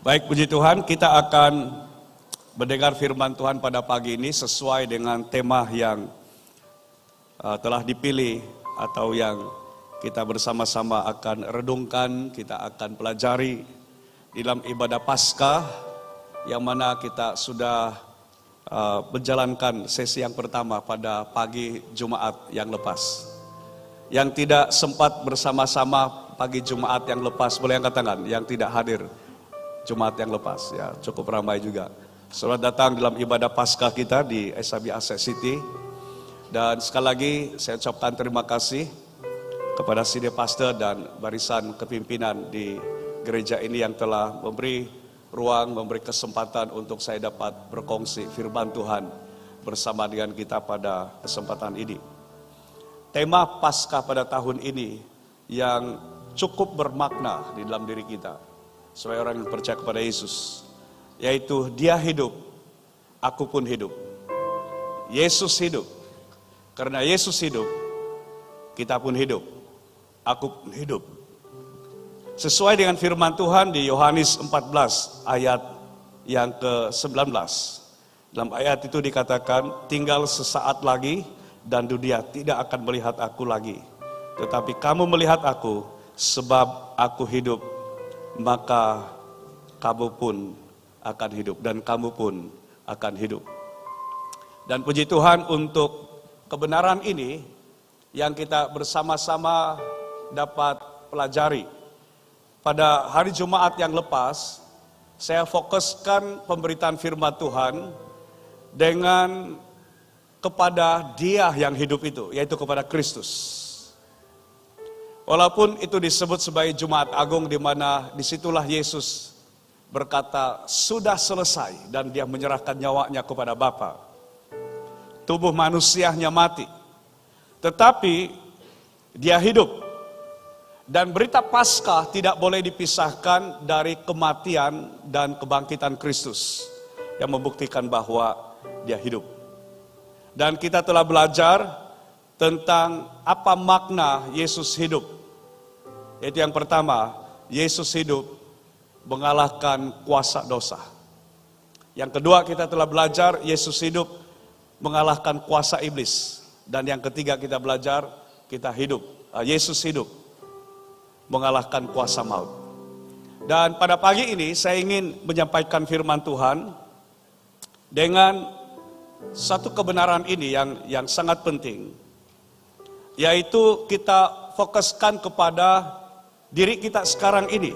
Baik, puji Tuhan, kita akan mendengar firman Tuhan pada pagi ini sesuai dengan tema yang telah dipilih atau yang kita bersama-sama akan redungkan, kita akan pelajari dalam ibadah Paskah yang mana kita sudah menjalankan sesi yang pertama pada pagi Jumat yang lepas. Yang tidak sempat bersama-sama pagi Jumat yang lepas, boleh angkat tangan, yang tidak hadir Jumat yang lepas, ya cukup ramai juga. Selamat datang dalam ibadah Paskah kita di SAB Asset City. Dan sekali lagi saya ucapkan terima kasih kepada senior pastor dan barisan kepimpinan di gereja ini yang telah memberi ruang, memberi kesempatan untuk saya dapat berkongsi firman Tuhan bersama dengan kita pada kesempatan ini. Tema Paskah pada tahun ini yang cukup bermakna di dalam diri kita sebagai orang yang percaya kepada Yesus, yaitu Dia hidup, aku pun hidup. Yesus hidup. Karena Yesus hidup, kita pun hidup. Aku pun hidup. Sesuai dengan firman Tuhan di Yohanes 14 ayat yang ke-19. Dalam ayat itu dikatakan, tinggal sesaat lagi dan dunia tidak akan melihat aku lagi. Tetapi kamu melihat aku, sebab aku hidup, maka kamu pun akan hidup dan kamu pun akan hidup. Dan puji Tuhan untuk kebenaran ini yang kita bersama-sama dapat pelajari. Pada hari Jumat yang lepas, saya fokuskan pemberitaan firman Tuhan dengan kepada Dia yang hidup itu, yaitu kepada Kristus. Walaupun itu disebut sebagai Jumat Agung, di mana disitulah Yesus berkata sudah selesai dan Dia menyerahkan nyawanya kepada Bapa. Tubuh manusianya mati, tetapi Dia hidup. Dan berita Paskah tidak boleh dipisahkan dari kematian dan kebangkitan Kristus yang membuktikan bahwa Dia hidup. Dan kita telah belajar tentang apa makna Yesus hidup. Yaitu yang pertama, Yesus hidup mengalahkan kuasa dosa. Yang kedua, kita telah belajar Yesus hidup mengalahkan kuasa iblis. Dan yang ketiga, kita belajar Yesus hidup mengalahkan kuasa maut. Dan pada pagi ini saya ingin menyampaikan firman Tuhan dengan satu kebenaran ini yang sangat penting, yaitu kita fokuskan kepada diri kita sekarang ini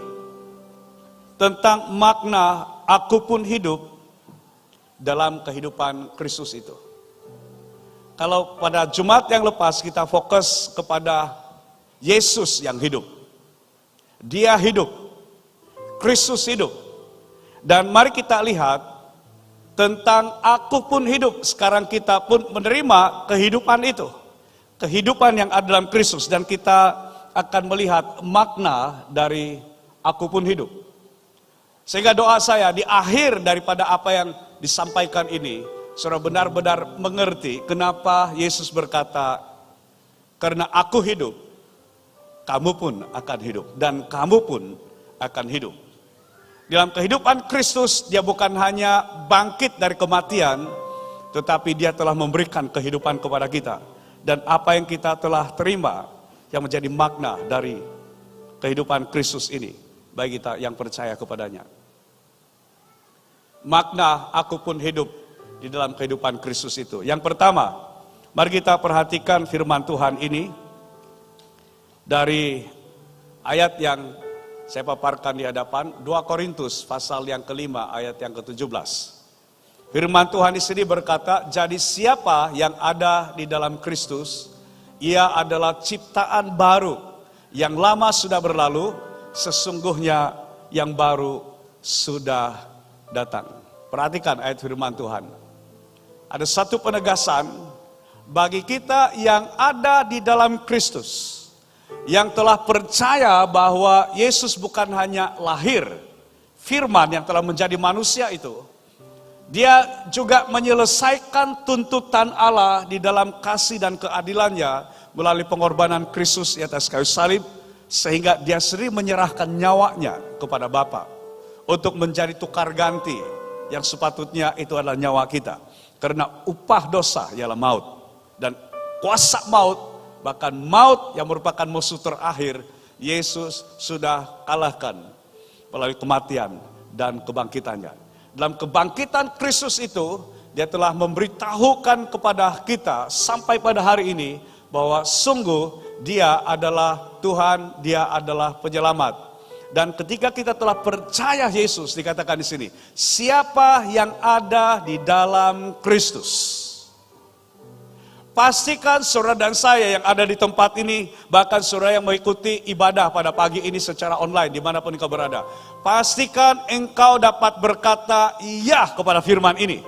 tentang makna aku pun hidup dalam kehidupan Kristus itu. Kalau pada Jumat yang lepas kita fokus kepada Yesus yang hidup, Dia hidup, Kristus hidup. Dan mari kita lihat tentang aku pun hidup. Sekarang kita pun menerima kehidupan itu, kehidupan yang ada dalam Kristus, dan kita akan melihat makna dari aku pun hidup. Sehingga doa saya di akhir daripada apa yang disampaikan ini, saudara benar-benar mengerti kenapa Yesus berkata, karena aku hidup, kamu pun akan hidup, dan kamu pun akan hidup. Dalam kehidupan Kristus, Dia bukan hanya bangkit dari kematian, tetapi Dia telah memberikan kehidupan kepada kita. Dan apa yang kita telah terima yang menjadi makna dari kehidupan Kristus ini bagi kita yang percaya kepadanya. Makna aku pun hidup di dalam kehidupan Kristus itu. Yang pertama, mari kita perhatikan firman Tuhan ini dari ayat yang saya paparkan di hadapan, 2 Korintus pasal yang kelima ayat yang ke-17. Firman Tuhan di sini berkata, jadi siapa yang ada di dalam Kristus, ia adalah ciptaan baru. Yang lama sudah berlalu, sesungguhnya yang baru sudah datang. Perhatikan ayat firman Tuhan. Ada satu penegasan bagi kita yang ada di dalam Kristus, yang telah percaya bahwa Yesus bukan hanya lahir, firman yang telah menjadi manusia itu, Dia juga menyelesaikan tuntutan Allah di dalam kasih dan keadilannya melalui pengorbanan Kristus di atas kayu salib, sehingga Dia sendiri menyerahkan nyawanya kepada Bapa untuk menjadi tukar ganti yang sepatutnya itu adalah nyawa kita. Karena upah dosa ialah maut. Dan kuasa maut, bahkan maut yang merupakan musuh terakhir, Yesus sudah kalahkan melalui kematian dan kebangkitannya. Dalam kebangkitan Kristus itu, Dia telah memberitahukan kepada kita sampai pada hari ini bahwa sungguh Dia adalah Tuhan, Dia adalah penyelamat. Dan ketika kita telah percaya Yesus, dikatakan di sini, siapa yang ada di dalam Kristus. Pastikan saudara dan saya yang ada di tempat ini, bahkan saudara yang mengikuti ibadah pada pagi ini secara online, dimanapun engkau berada. Pastikan engkau dapat berkata iya kepada firman ini.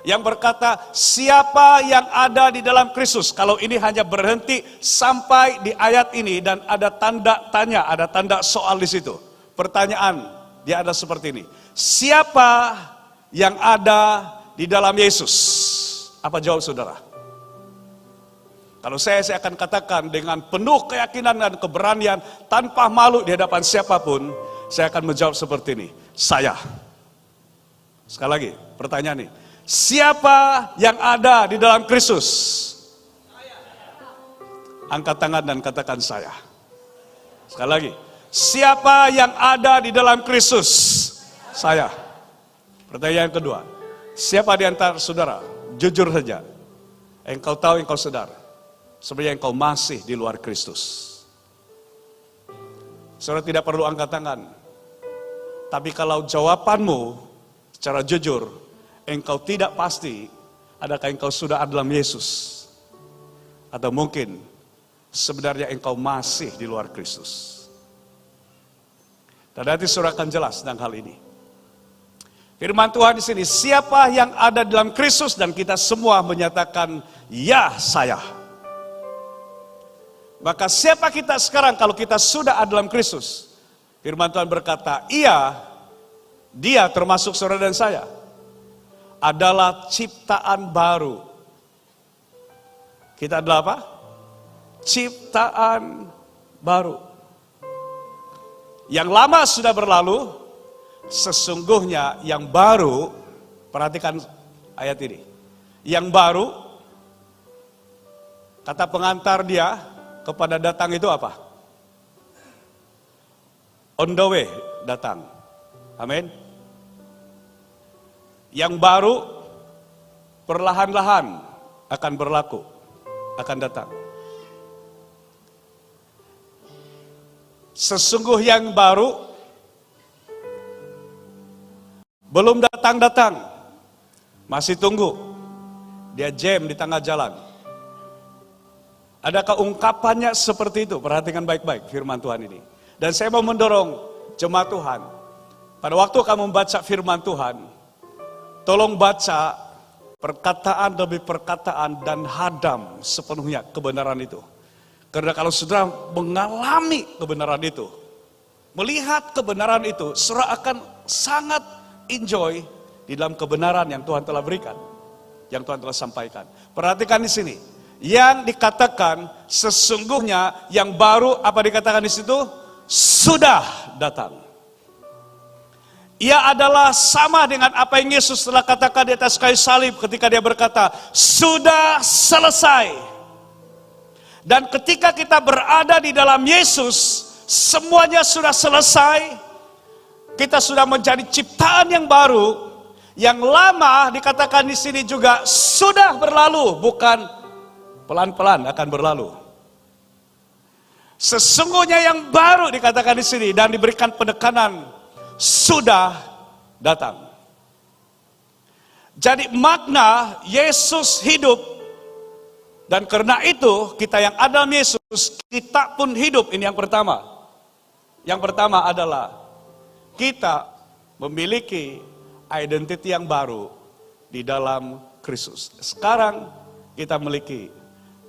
Yang berkata, siapa yang ada di dalam Kristus. Kalau ini hanya berhenti sampai di ayat ini dan ada tanda tanya, ada tanda soal di situ. Pertanyaan, dia ada seperti ini. Siapa yang ada di dalam Yesus? Apa jawab saudara? Kalau saya akan katakan dengan penuh keyakinan dan keberanian, tanpa malu di hadapan siapapun, saya akan menjawab seperti ini. Saya. Sekali lagi, pertanyaan ini. Siapa yang ada di dalam Kristus? Angkat tangan dan katakan saya. Sekali lagi. Siapa yang ada di dalam Kristus? Saya. Pertanyaan kedua. Siapa di antara saudara? Jujur saja. Engkau tahu, engkau sadar. Sebenarnya engkau masih di luar Kristus. Saudara tidak perlu angkat tangan. Tapi kalau jawabanmu secara jujur, engkau tidak pasti, adakah engkau sudah ada dalam Yesus? Atau mungkin sebenarnya engkau masih di luar Kristus. Dan nanti saudara akan jelas tentang hal ini. Firman Tuhan di sini, siapa yang ada dalam Kristus, dan kita semua menyatakan, ya saya. Maka siapa kita sekarang kalau kita sudah ada dalam Kristus? Firman Tuhan berkata, iya, dia termasuk saudara dan saya, adalah ciptaan baru. Kita adalah apa? Ciptaan baru. Yang lama sudah berlalu, sesungguhnya yang baru, perhatikan ayat ini. Yang baru, kata pengantar dia kepada datang itu apa? On the way, datang. Amin. Yang baru, perlahan-lahan akan berlaku, akan datang. Sesungguh yang baru belum datang-datang, masih tunggu. Dia jam di tengah jalan. Adakah ungkapannya seperti itu? Perhatikan baik-baik firman Tuhan ini. Dan saya mau mendorong jemaat Tuhan, pada waktu kamu membaca firman Tuhan, tolong baca perkataan demi perkataan dan hadam sepenuhnya kebenaran itu. Karena kalau saudara mengalami kebenaran itu, melihat kebenaran itu, saudara akan sangat enjoy di dalam kebenaran yang Tuhan telah berikan, yang Tuhan telah sampaikan. Perhatikan di sini, yang dikatakan sesungguhnya yang baru, apa dikatakan di situ? Sudah datang. Ia adalah sama dengan apa yang Yesus telah katakan di atas kayu salib ketika dia berkata, sudah selesai. Dan ketika kita berada di dalam Yesus, semuanya sudah selesai. Kita sudah menjadi ciptaan yang baru. Yang lama dikatakan di sini juga sudah berlalu, bukan pelan-pelan akan berlalu. Sesungguhnya yang baru dikatakan di sini dan diberikan penekanan sudah datang. Jadi makna Yesus hidup. Dan karena itu kita yang ada dalam Yesus, kita pun hidup. Ini yang pertama. Yang pertama adalah kita memiliki identiti yang baru di dalam Kristus. Sekarang kita memiliki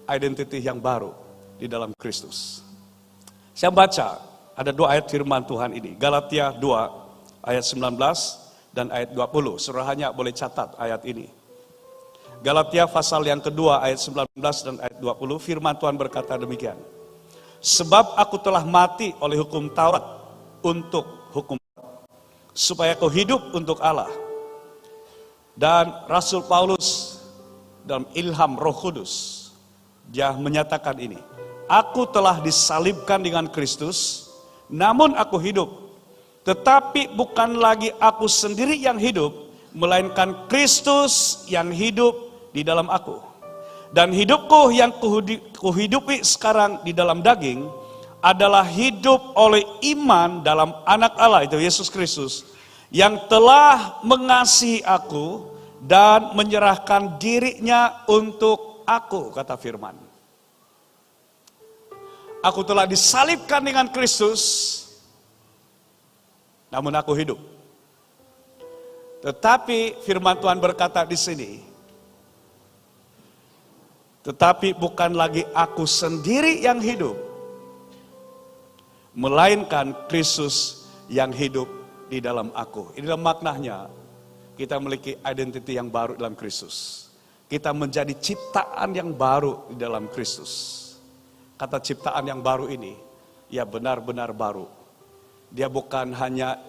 identiti yang baru di dalam Kristus. Saya baca ada dua ayat firman Tuhan ini. Galatia 2 ayat 19 dan ayat 20. Saudara hanya boleh catat ayat ini. Galatia pasal yang kedua ayat 19 dan ayat 20, firman Tuhan berkata demikian. Sebab aku telah mati oleh hukum Taurat untuk hukum. supaya kau hidup untuk Allah. Dan Rasul Paulus dalam ilham Roh Kudus, dia menyatakan ini, aku telah disalibkan dengan Kristus, namun aku hidup. Tetapi bukan lagi aku sendiri yang hidup, melainkan Kristus yang hidup di dalam aku. Dan hidupku yang kuhidupi sekarang di dalam daging adalah hidup oleh iman dalam anak Allah, itu Yesus Kristus, yang telah mengasihi aku dan menyerahkan dirinya untuk aku, kata firman. Aku telah disalibkan dengan Kristus, namun aku hidup. Tetapi firman Tuhan berkata di sini, tetapi bukan lagi aku sendiri yang hidup, melainkan Kristus yang hidup di dalam aku. Inilah maknanya kita memiliki identity yang baru dalam Kristus. Kita menjadi ciptaan yang baru di dalam Kristus. Kata ciptaan yang baru ini, ya benar-benar baru. Dia bukan hanya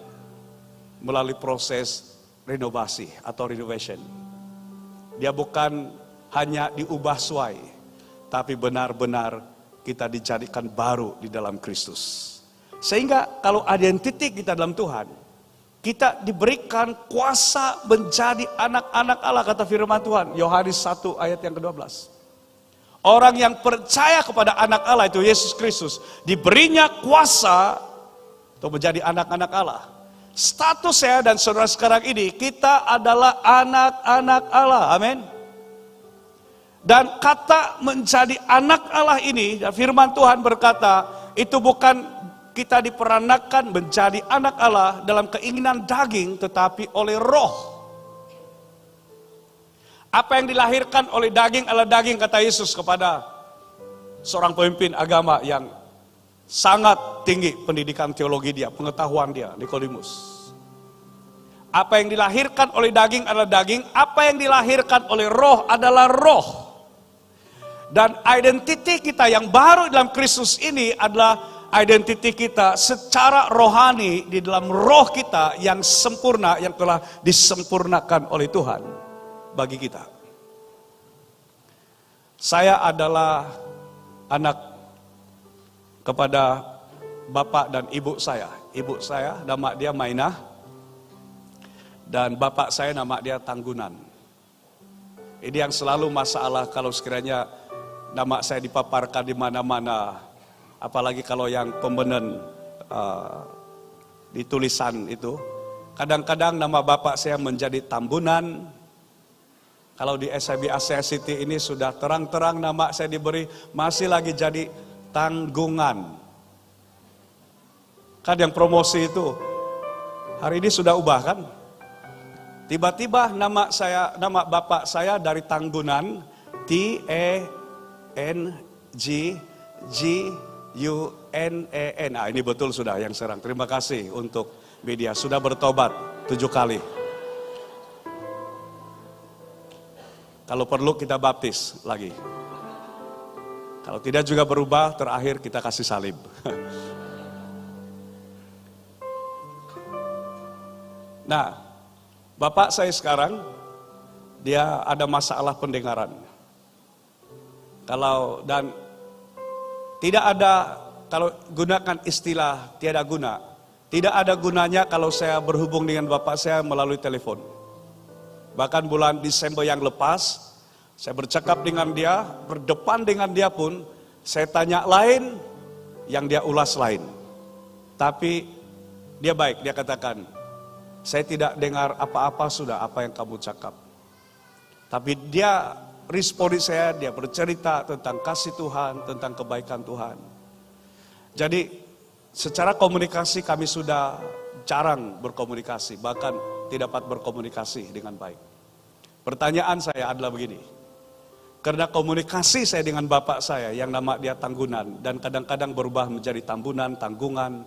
melalui proses renovasi atau renovation. Dia bukan hanya diubah suai, tapi benar-benar kita dijadikan baru di dalam Kristus. Sehingga kalau identity kita dalam Tuhan, kita diberikan kuasa menjadi anak-anak Allah, kata firman Tuhan. Yohanes 1 ayat yang ke-12. Orang yang percaya kepada anak Allah, itu Yesus Kristus, diberinya kuasa untuk menjadi anak-anak Allah. Status saya dan saudara sekarang ini, kita adalah anak-anak Allah. Amin. Dan kata menjadi anak Allah ini, firman Tuhan berkata, itu bukan kita diperanakan menjadi anak Allah dalam keinginan daging, tetapi oleh roh. Apa yang dilahirkan oleh daging adalah daging, kata Yesus kepada seorang pemimpin agama yang sangat tinggi pendidikan teologi dia, pengetahuan dia, Nikodemus. Apa yang dilahirkan oleh daging adalah daging, apa yang dilahirkan oleh roh adalah roh. Dan identiti kita yang baru dalam Kristus ini adalah identiti kita secara rohani di dalam roh kita yang sempurna, yang telah disempurnakan oleh Tuhan bagi kita. Saya adalah anak kepada bapak dan ibu saya. Ibu saya nama dia Mainah, dan bapak saya nama dia Tanggunan. Ini yang selalu masalah kalau sekiranya nama saya dipaparkan di mana-mana. Apalagi kalau yang pembenen di tulisan itu. Kadang-kadang nama bapak saya menjadi Tambunan. Kalau di SIB Asia City ini sudah terang-terang nama saya diberi, masih lagi jadi Tanggungan. Kan yang promosi itu hari ini sudah ubah kan? Tiba-tiba nama bapak saya dari Tanggunan, TENGGUNEN. Nah, ini betul sudah yang serang. Terima kasih untuk media sudah bertobat 7 kali. Kalau perlu kita baptis lagi. Kalau tidak juga berubah, terakhir kita kasih salib. Nah, bapak saya sekarang dia ada masalah pendengaran. Dan tidak ada, kalau gunakan istilah tiada guna, tidak ada gunanya kalau saya berhubung dengan bapak saya melalui telepon. Bahkan bulan Desember yang lepas, saya bercakap dengan dia, berdepan dengan dia pun, saya tanya lain, yang dia ulas lain. Tapi dia baik, dia katakan, saya tidak dengar apa-apa sudah apa yang kamu cakap. Tapi dia responi saya, dia bercerita tentang kasih Tuhan, tentang kebaikan Tuhan. Jadi secara komunikasi kami sudah jarang berkomunikasi, bahkan tidak dapat berkomunikasi dengan baik. Pertanyaan saya adalah begini, karena komunikasi saya dengan bapak saya yang nama dia Tanggunan, dan kadang-kadang berubah menjadi Tambunan, Tanggungan,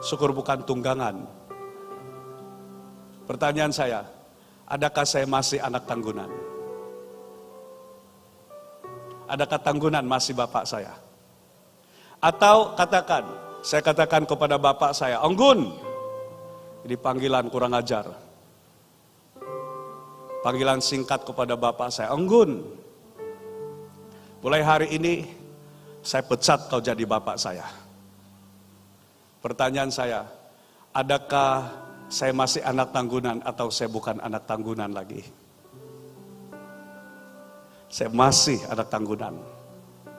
syukur bukan tunggangan. Pertanyaan saya, adakah saya masih anak Tanggunan? Adakah Tanggunan masih bapak saya? Atau saya katakan kepada bapak saya, Onggun, Ini panggilan kurang ajar. Panggilan singkat kepada bapak saya, Enggun. Mulai hari ini saya pecat kau jadi bapak saya. Pertanyaan saya, adakah saya masih anak tanggunan atau saya bukan anak tanggunan lagi? Saya masih anak tanggunan.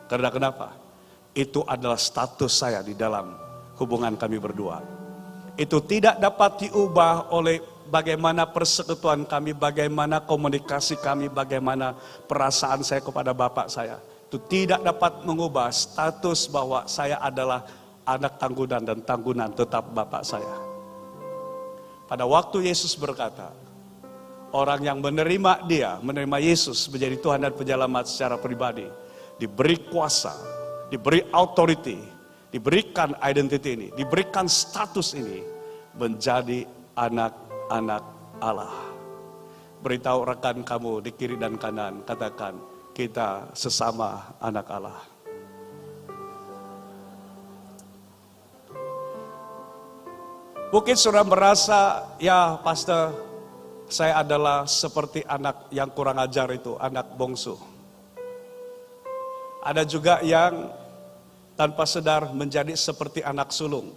Karena kenapa? Itu adalah status saya di dalam hubungan kami berdua. Itu tidak dapat diubah oleh bagaimana persekutuan kami, bagaimana komunikasi kami, bagaimana perasaan saya kepada bapak saya. Itu tidak dapat mengubah status bahwa saya adalah anak tanggunan dan tanggunan tetap bapak saya. Pada waktu Yesus berkata, orang yang menerima dia, menerima Yesus menjadi Tuhan dan Penyelamat secara pribadi, diberi kuasa, diberi authority, diberikan identity ini, diberikan status ini, menjadi anak-anak Allah. Beritahu rekan kamu di kiri dan kanan, katakan, kita sesama anak Allah. Mungkin saudara merasa, ya pastor, saya adalah seperti anak yang kurang ajar itu, anak bungsu. Ada juga yang tanpa sadar menjadi seperti anak sulung.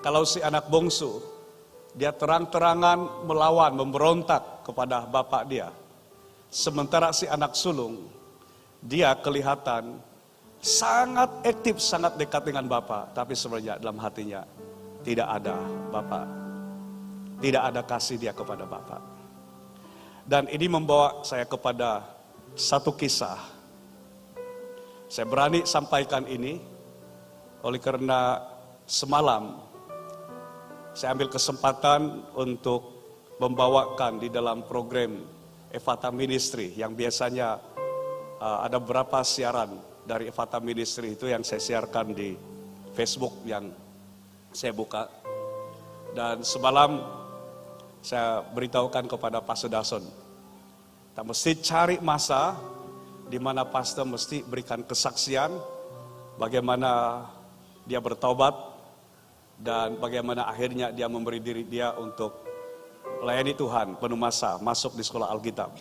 Kalau si anak bungsu, dia terang-terangan melawan, memberontak kepada bapak dia. Sementara si anak sulung, dia kelihatan sangat aktif, sangat dekat dengan bapak. Tapi sebenarnya dalam hatinya tidak ada bapak. Tidak ada kasih dia kepada bapak. Dan ini membawa saya kepada satu kisah. Saya berani sampaikan ini oleh karena semalam saya ambil kesempatan untuk membawakan di dalam program Ephata Ministry yang biasanya ada beberapa siaran dari Ephata Ministry itu yang saya siarkan di Facebook yang saya buka. Dan semalam saya beritahukan kepada Pastor Dason, kita mesti cari masa di mana pastor mesti berikan kesaksian bagaimana dia bertobat dan bagaimana akhirnya dia memberi diri dia untuk melayani Tuhan penuh masa, masuk di sekolah Alkitab.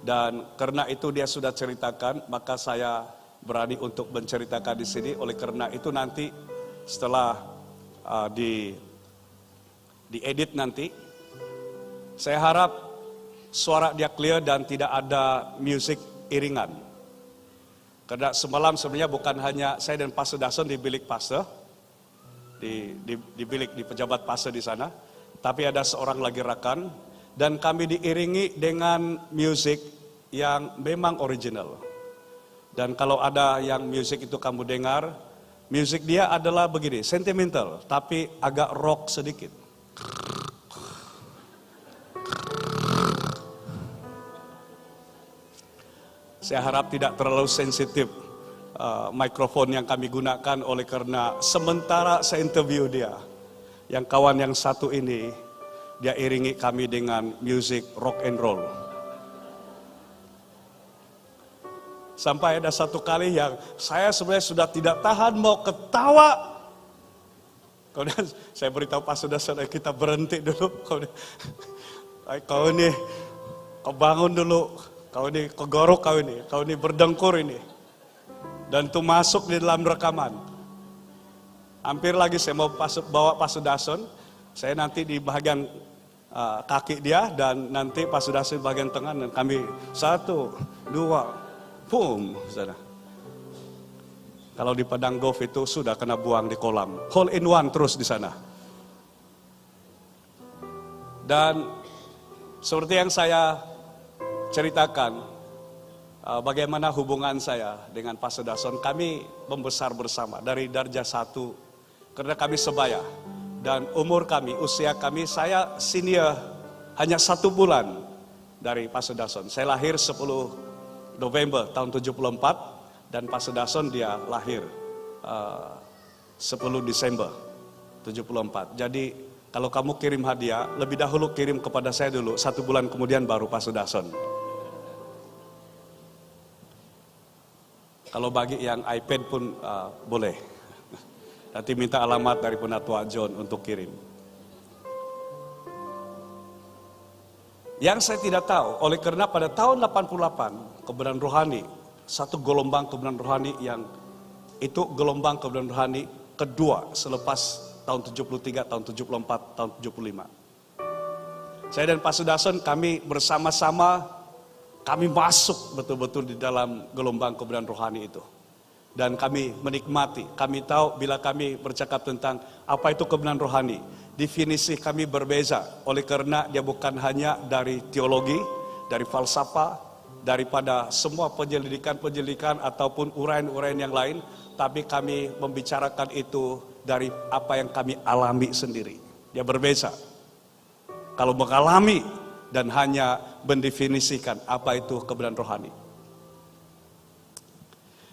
Dan karena itu dia sudah ceritakan, maka saya berani untuk menceritakan di sini. Oleh karena itu nanti setelah diedit nanti, saya harap suara dia clear dan tidak ada musik iringan. Karena semalam sebenarnya bukan hanya saya dan Pastor Dason di bilik pastor, di bilik di pejabat pastor di sana, tapi ada seorang lagi rekan dan kami diiringi dengan musik yang memang original. Dan kalau ada yang musik itu kamu dengar, musik dia adalah begini, sentimental tapi agak rock sedikit. Saya harap tidak terlalu sensitif mikrofon yang kami gunakan oleh karena sementara saya interview dia, yang kawan yang satu ini, dia iringi kami dengan musik rock and roll. Sampai ada satu kali yang saya sebenarnya sudah tidak tahan mau ketawa. Kemudian saya beritahu Pak saudara kita berhenti dulu. Kau ini, kau bangun dulu. Kau ini kegorok kau ini berdengkur ini. Dan itu masuk di dalam rekaman. Hampir lagi saya mau bawa Pastor Dason. Saya nanti di bagian kaki dia dan nanti Pastor Dason di bagian tengah dan kami 1, 2, boom. Sana. Kalau di padang golf itu sudah kena buang di kolam. Hole in one terus di sana. Dan seperti yang saya ceritakan bagaimana hubungan saya dengan Pastor Dason. Kami membesar bersama dari darjah 1 karena kami sebaya. Dan umur kami, usia kami, saya senior hanya 1 bulan dari Pastor Dason. Saya lahir 10 November tahun 74 dan Pastor Dason dia lahir 10 Desember 74. Jadi kalau kamu kirim hadiah, lebih dahulu kirim kepada saya dulu, 1 bulan kemudian baru Pastor Dason. Kalau bagi yang iPad pun boleh. Nanti minta alamat dari Penatua John untuk kirim. Yang saya tidak tahu, oleh karena pada tahun 88, kebenaran rohani, satu gelombang kebenaran rohani yang itu gelombang kebenaran rohani kedua selepas tahun 73, tahun 74, tahun 75. Saya dan Pak Sudason kami bersama-sama, kami masuk betul-betul di dalam gelombang kebenaran rohani itu. Dan kami menikmati, kami tahu bila kami bercakap tentang apa itu kebenaran rohani. Definisi kami berbeza, oleh karena dia bukan hanya dari teologi, dari falsafah, daripada semua penyelidikan ataupun uraian-uraian yang lain, tapi kami membicarakan itu dari apa yang kami alami sendiri. Dia berbeza. Kalau mengalami dan hanya mendefinisikan apa itu kebenaran rohani.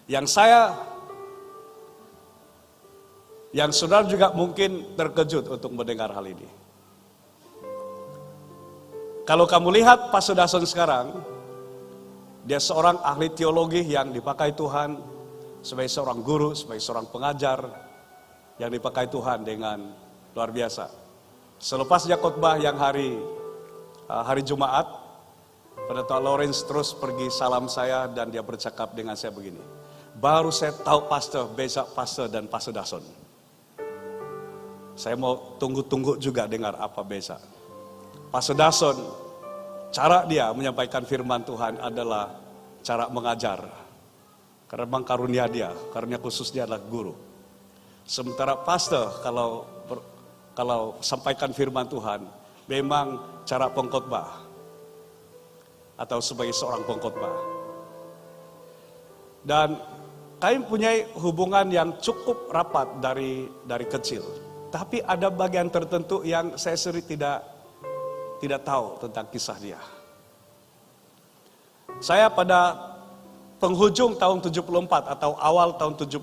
Yang saudara juga mungkin terkejut untuk mendengar hal ini. Kalau kamu lihat Pak Sudason sekarang, dia seorang ahli teologi yang dipakai Tuhan sebagai seorang guru, sebagai seorang pengajar yang dipakai Tuhan dengan luar biasa. Selepas dia khotbah yang hari Jumat, Pendeta Lawrence terus pergi salam saya dan dia bercakap dengan saya begini. Baru saya tahu pastor, beza pastor dan Pak Sudason. Saya mau tunggu-tunggu juga dengar apa beza. Pak Sudason, cara dia menyampaikan firman Tuhan adalah cara mengajar. Karena memang karunia dia, karunia khusus dia adalah guru. Sementara pastor kalau sampaikan firman Tuhan, memang cara pengkhotbah atau sebagai seorang pengkhotbah. Dan kami punya hubungan yang cukup rapat dari kecil. Tapi ada bagian tertentu yang saya sendiri tidak tahu tentang kisah dia. Saya pada penghujung tahun 74 atau awal tahun 75,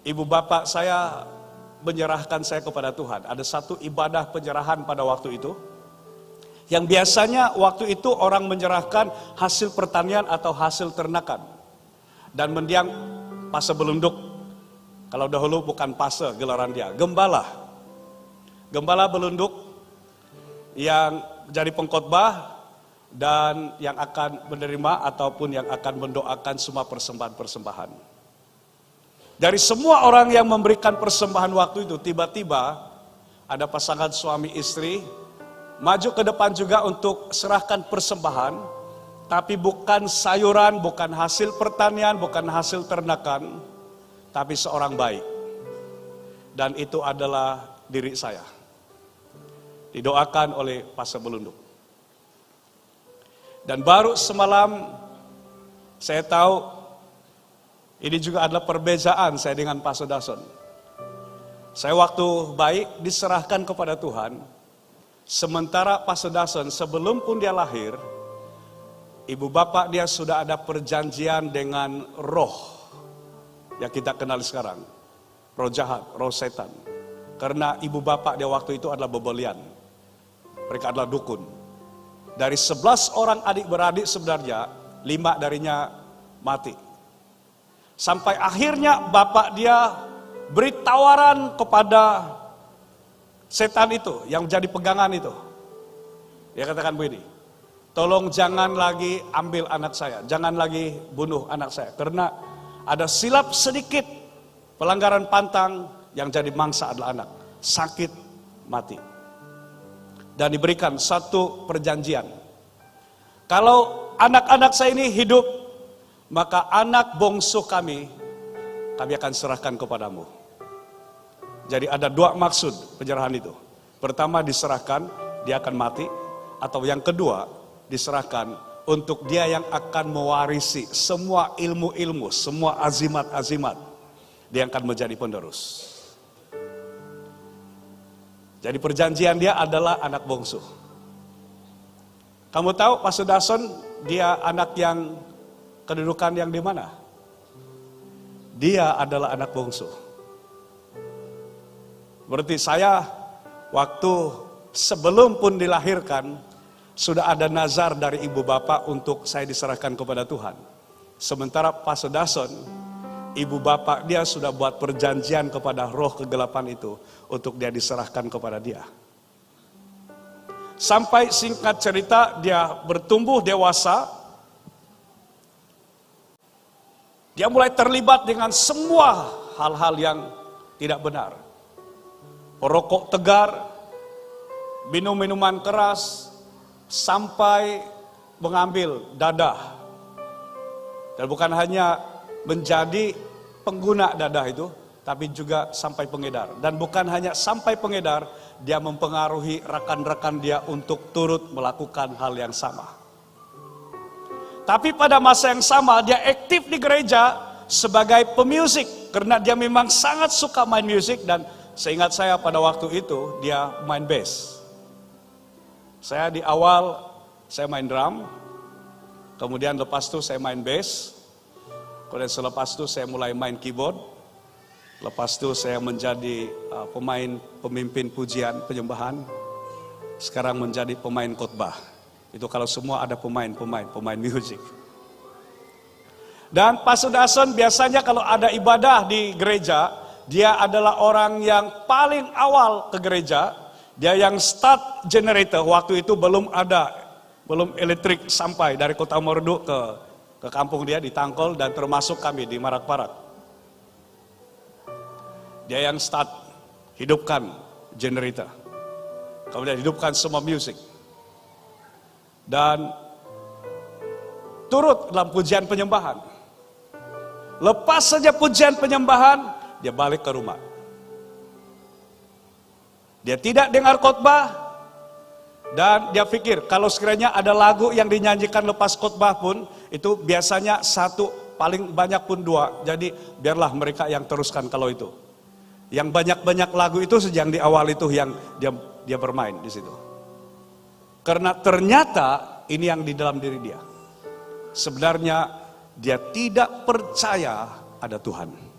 ibu bapak saya menyerahkan saya kepada Tuhan. Ada satu ibadah penyerahan pada waktu itu. Yang biasanya waktu itu orang menyerahkan hasil pertanian atau hasil ternakan. Dan mendiang pase belunduk. Kalau dahulu bukan pase gelaran dia, gembala. Gembala belunduk yang jadi pengkhotbah dan yang akan menerima ataupun yang akan mendoakan semua persembahan-persembahan. Dari semua orang yang memberikan persembahan waktu itu, tiba-tiba ada pasangan suami istri maju ke depan juga untuk serahkan persembahan. Tapi bukan sayuran, bukan hasil pertanian, bukan hasil ternakan, tapi seorang bayi. Dan itu adalah diri saya. Didoakan oleh pase belunduk. Dan baru semalam saya tahu ini juga adalah perbezaan saya dengan Pak Sudason. Saya waktu bayi diserahkan kepada Tuhan, sementara Pak Sudason sebelum pun dia lahir, ibu bapak dia sudah ada perjanjian dengan roh yang kita kenal sekarang. Roh jahat, roh setan. Karena ibu bapak dia waktu itu adalah bebelian. Mereka adalah dukun. Dari 11 orang adik-beradik sebenarnya, 5 darinya mati. Sampai akhirnya bapak dia beri tawaran kepada setan itu, yang jadi pegangan itu. Dia katakan begini, tolong jangan lagi ambil anak saya, jangan lagi bunuh anak saya. Karena ada silap sedikit, pelanggaran pantang, yang jadi mangsa adalah anak. Sakit, mati. Dan diberikan satu perjanjian. Kalau anak-anak saya ini hidup, maka anak bungsu kami akan serahkan kepadamu. Jadi ada 2 maksud penyerahan itu. Pertama diserahkan, dia akan mati. Atau yang kedua, diserahkan untuk dia yang akan mewarisi semua ilmu-ilmu, semua azimat-azimat. Dia akan menjadi penerus. Jadi perjanjian dia adalah anak bungsu. Kamu tahu Pak Sudason dia anak yang kedudukan yang di mana? Dia adalah anak bungsu. Berarti saya waktu sebelum pun dilahirkan sudah ada nazar dari ibu bapak untuk saya diserahkan kepada Tuhan. Sementara Pak Sudason ibu bapak dia sudah buat perjanjian kepada roh kegelapan itu untuk dia diserahkan kepada dia. Sampai singkat cerita dia bertumbuh dewasa, dia mulai terlibat dengan semua hal-hal yang tidak benar. Perokok tegar, minum minuman keras, sampai mengambil dadah. Dan bukan hanya menjadi pengguna dadah itu, tapi juga sampai pengedar. Dan bukan hanya sampai pengedar, dia mempengaruhi rekan-rekan dia untuk turut melakukan hal yang sama. Tapi pada masa yang sama dia aktif di gereja sebagai pemusik. Karena dia memang sangat suka main musik, dan seingat saya pada waktu itu dia main bass. Saya di awal saya main drum, kemudian lepas itu saya main bass, kemudian selepas itu saya mulai main keyboard, lepas itu saya menjadi pemimpin pujian penyembahan, sekarang menjadi pemain khotbah. Itu kalau semua ada pemain musik. Dan Pastor Dason biasanya kalau ada ibadah di gereja, dia adalah orang yang paling awal ke gereja. Dia yang start generator, waktu itu belum elektrik sampai dari Kota Merdu ke kampung dia di Tangkol, dan termasuk kami di Marak-Parak. Dia yang start hidupkan generator, kemudian hidupkan semua musik, dan turut dalam pujian penyembahan. Lepas saja pujian penyembahan, dia balik ke rumah. Dia tidak dengar khotbah, dan dia pikir kalau sekiranya ada lagu yang dinyanyikan lepas khotbah pun, itu biasanya satu, paling banyak pun dua. Jadi biarlah mereka yang teruskan kalau itu. Yang banyak-banyak lagu itu sejak di awal itu yang dia bermain di situ. Karena ternyata ini yang di dalam diri dia. Sebenarnya dia tidak percaya ada Tuhan.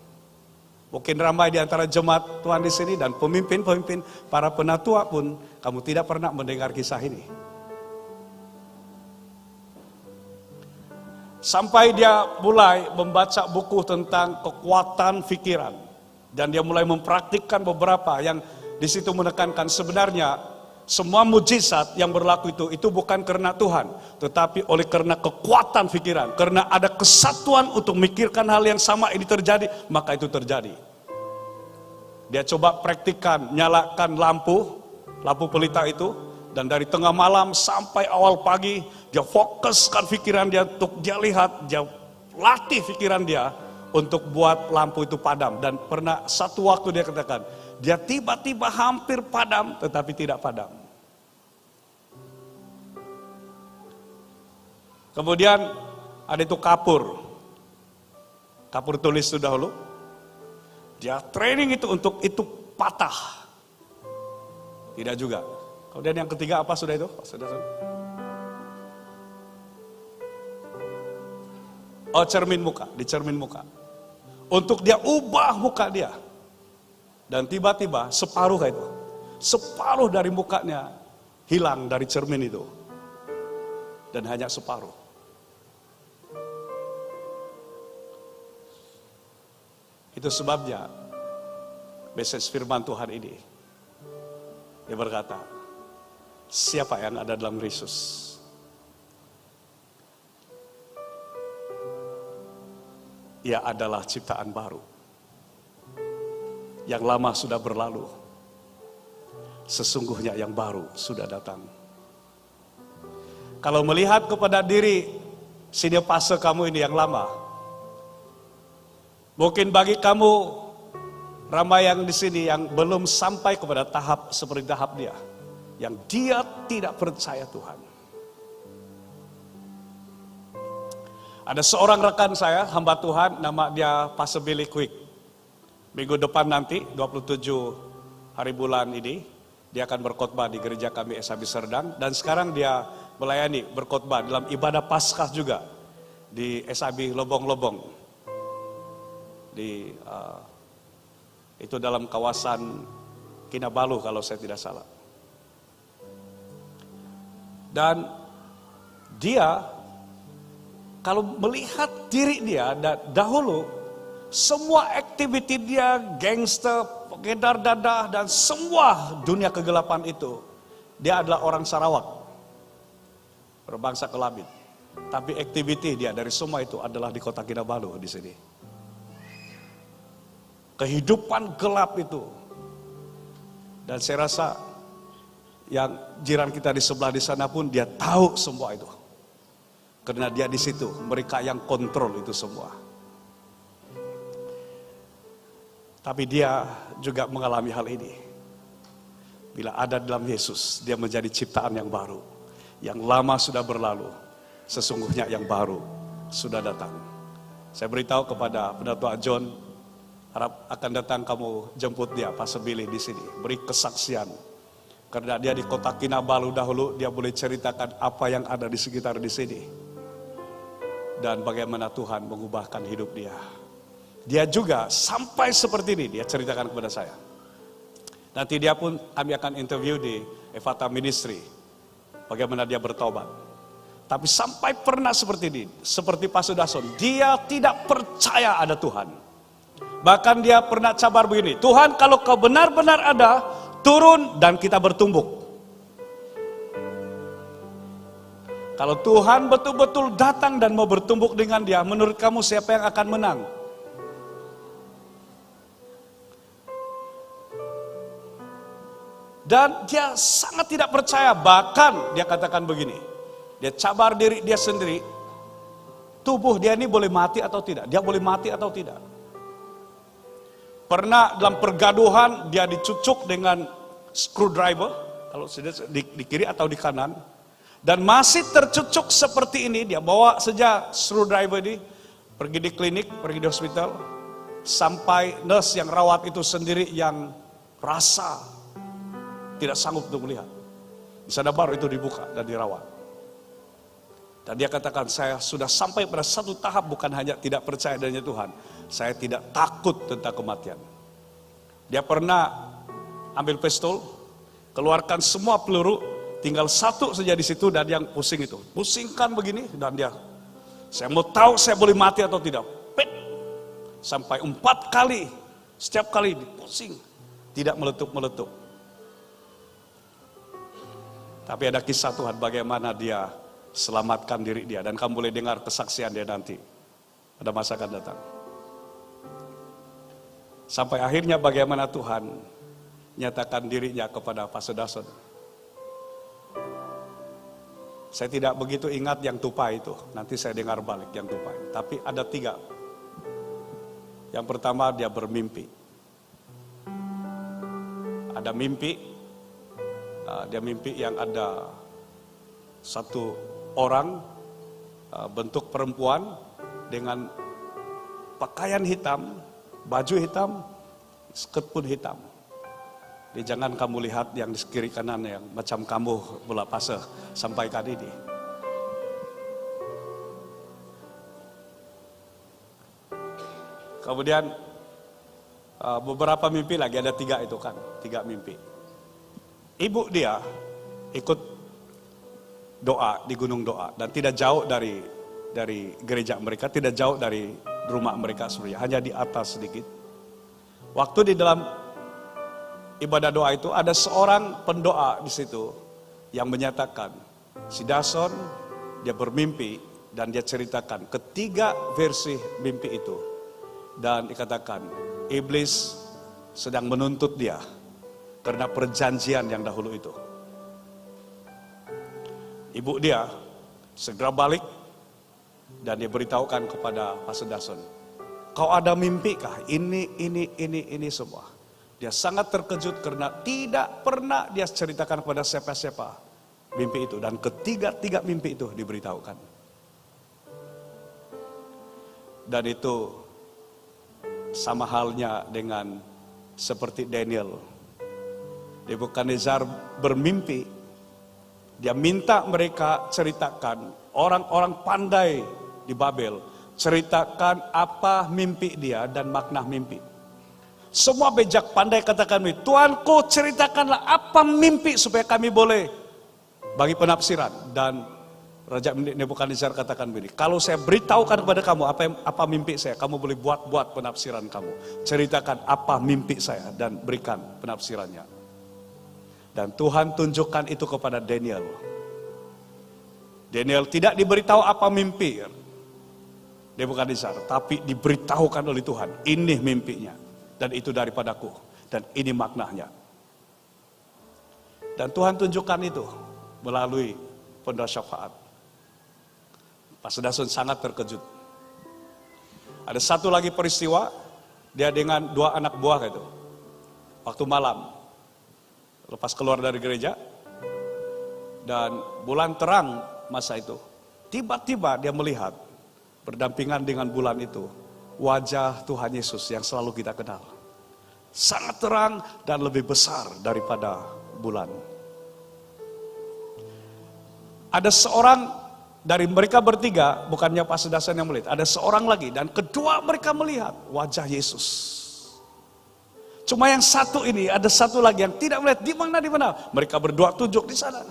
Mungkin ramai di antara jemaat Tuhan di sini dan pemimpin-pemimpin, para penatua pun, kamu tidak pernah mendengar kisah ini. Sampai dia mulai membaca buku tentang kekuatan pikiran, dan dia mulai mempraktikkan beberapa yang di situ menekankan sebenarnya semua mujizat yang berlaku itu bukan karena Tuhan, tetapi oleh karena kekuatan pikiran. Karena ada kesatuan untuk memikirkan hal yang sama ini terjadi, maka itu terjadi. Dia coba praktikkan, nyalakan lampu pelita itu, dan dari tengah malam sampai awal pagi, dia fokuskan pikiran dia untuk dia lihat, dia latih pikiran dia untuk buat lampu itu padam. Dan pernah satu waktu dia katakan, dia tiba-tiba hampir padam, tetapi tidak padam. Kemudian ada itu kapur tulis itu dahulu. Dia training itu untuk itu patah. Tidak juga. Kemudian yang ketiga apa sudah itu? Oh, cermin muka, di cermin muka. Untuk dia ubah muka dia. Dan tiba-tiba separuh itu. Separuh dari mukanya hilang dari cermin itu. Dan hanya separuh. Itu sebabnya message firman Tuhan ini. Dia berkata, siapa yang ada dalam Kristus? Ia adalah ciptaan baru. Yang lama sudah berlalu. Sesungguhnya yang baru sudah datang. Kalau melihat kepada diri sini fase kamu ini yang lama, mungkin bagi kamu ramai yang di sini yang belum sampai kepada tahap seperti tahap dia, yang dia tidak percaya Tuhan. Ada seorang rekan saya, hamba Tuhan, nama dia Pastor Billy Quick. Minggu depan nanti, 27 hari bulan ini, dia akan berkhotbah di gereja kami SAB Serdang. Dan sekarang dia melayani berkhotbah dalam ibadah Paskah juga di SAB Lobong-Lobong. Itu dalam kawasan Kinabalu kalau saya tidak salah. Dan dia kalau melihat diri dia dahulu Semua aktiviti dia, gangster, pengedar dadah, dan semua dunia kegelapan itu, dia adalah orang Sarawak, berbangsa Kelabit. Tapi aktiviti dia dari semua itu adalah di Kota Kinabalu di sini. Kehidupan gelap itu. Dan saya rasa yang jiran kita di sebelah di sana pun dia tahu semua itu. Karena dia di situ, mereka yang kontrol itu semua. Tapi dia juga mengalami hal ini. Bila ada dalam Yesus, dia menjadi ciptaan yang baru. Yang lama sudah berlalu, sesungguhnya yang baru sudah datang. Saya beritahu kepada Pendatua John, harap akan datang kamu jemput dia, Pastor Billy di sini. Beri kesaksian. Karena dia di Kota Kinabalu dahulu, dia boleh ceritakan apa yang ada di sekitar di sini. Dan bagaimana Tuhan mengubahkan hidup dia. Dia juga sampai seperti ini, dia ceritakan kepada saya. Nanti dia pun kami akan interview di Evata Ministry. Bagaimana dia bertobat. Tapi sampai pernah seperti ini, seperti Pastor Dason, dia tidak percaya ada Tuhan. Bahkan dia pernah cabar begini, Tuhan kalau kau benar-benar ada, turun dan kita bertumbuk. Kalau Tuhan betul-betul datang dan mau bertumbuk dengan dia, menurut kamu siapa yang akan menang? Dan dia sangat tidak percaya, bahkan dia katakan begini, dia cabar diri dia sendiri, tubuh dia ini boleh mati atau tidak, dia boleh mati atau tidak. Pernah dalam pergaduhan dia dicucuk dengan screwdriver, kalau di kiri atau di kanan, dan masih tercucuk seperti ini, dia bawa saja screwdriver ini, pergi di klinik, pergi di hospital, sampai nurse yang rawat itu sendiri yang rasa tidak sanggup untuk melihat. Di sana baru itu dibuka dan dirawat. Dan dia katakan, saya sudah sampai pada satu tahap bukan hanya tidak percaya adanya Tuhan, saya tidak takut tentang kematian. Dia pernah ambil pistol, keluarkan semua peluru, tinggal satu saja di situ dan yang pusing itu. Pusingkan begini dan dia, saya mau tahu saya boleh mati atau tidak. Pet. Sampai 4 kali, setiap kali pusing, tidak meletup-meletup. Tapi ada kisah Tuhan bagaimana dia selamatkan diri dia. Dan kamu boleh dengar kesaksian dia nanti. Pada masa akan datang. Sampai akhirnya bagaimana Tuhan nyatakan dirinya kepada Pastor Dason. Saya tidak begitu ingat yang tupai itu. Nanti saya dengar balik yang tupai. Tapi ada 3. Yang pertama dia bermimpi. Ada mimpi. Dia mimpi yang ada satu orang bentuk perempuan dengan pakaian hitam, baju hitam, skirt pun hitam. Jadi jangan kamu lihat yang di kiri kanan yang macam kamu bola pase sampaikan ini. Kemudian beberapa mimpi lagi, ada 3 itu kan, 3 mimpi. Ibu dia ikut doa di gunung doa dan tidak jauh dari gereja mereka, tidak jauh dari rumah mereka sebenarnya, hanya di atas sedikit. Waktu di dalam ibadah doa itu ada seorang pendoa di situ yang menyatakan si Dason dia bermimpi dan dia ceritakan ketiga versi mimpi itu dan dikatakan iblis sedang menuntut dia karena perjanjian yang dahulu itu. Ibu dia segera balik dan dia beritahukan kepada Pastor Dason, kau ada mimpi kah? Ini semua. Dia sangat terkejut karena tidak pernah dia ceritakan kepada siapa-siapa mimpi itu. Dan ketiga mimpi itu diberitahukan. Dan itu sama halnya dengan seperti Daniel. Nebukadnezar bermimpi, dia minta mereka ceritakan, orang-orang pandai di Babel, ceritakan apa mimpi dia dan makna mimpi. Semua bejak pandai katakan, Tuanku ceritakanlah apa mimpi supaya kami boleh bagi penafsiran. Dan Raja Nebukadnezar katakan begini, kalau saya beritahukan kepada kamu apa mimpi saya, kamu boleh buat penafsiran kamu. Ceritakan apa mimpi saya dan berikan penafsirannya. Dan Tuhan tunjukkan itu kepada Daniel. Daniel tidak diberitahu apa mimpi Nebukadnezar, tapi diberitahukan oleh Tuhan, ini mimpinya. Dan itu daripadaku, dan ini maknanya. Dan Tuhan tunjukkan itu melalui pendeta syafaat. Pak Sedasun sangat terkejut. Ada satu lagi peristiwa, dia dengan 2 anak buah itu. Waktu malam, lepas keluar dari gereja, dan bulan terang masa itu. Tiba-tiba dia melihat, berdampingan dengan bulan itu, wajah Tuhan Yesus yang selalu kita kenal. Sangat terang dan lebih besar daripada bulan. Ada seorang dari mereka bertiga, bukannya Pak Sedasan yang melihat, ada seorang lagi dan kedua mereka melihat wajah Yesus. Cuma yang satu ini, ada satu lagi yang tidak melihat di mana. Mereka berdua tunjuk di sana.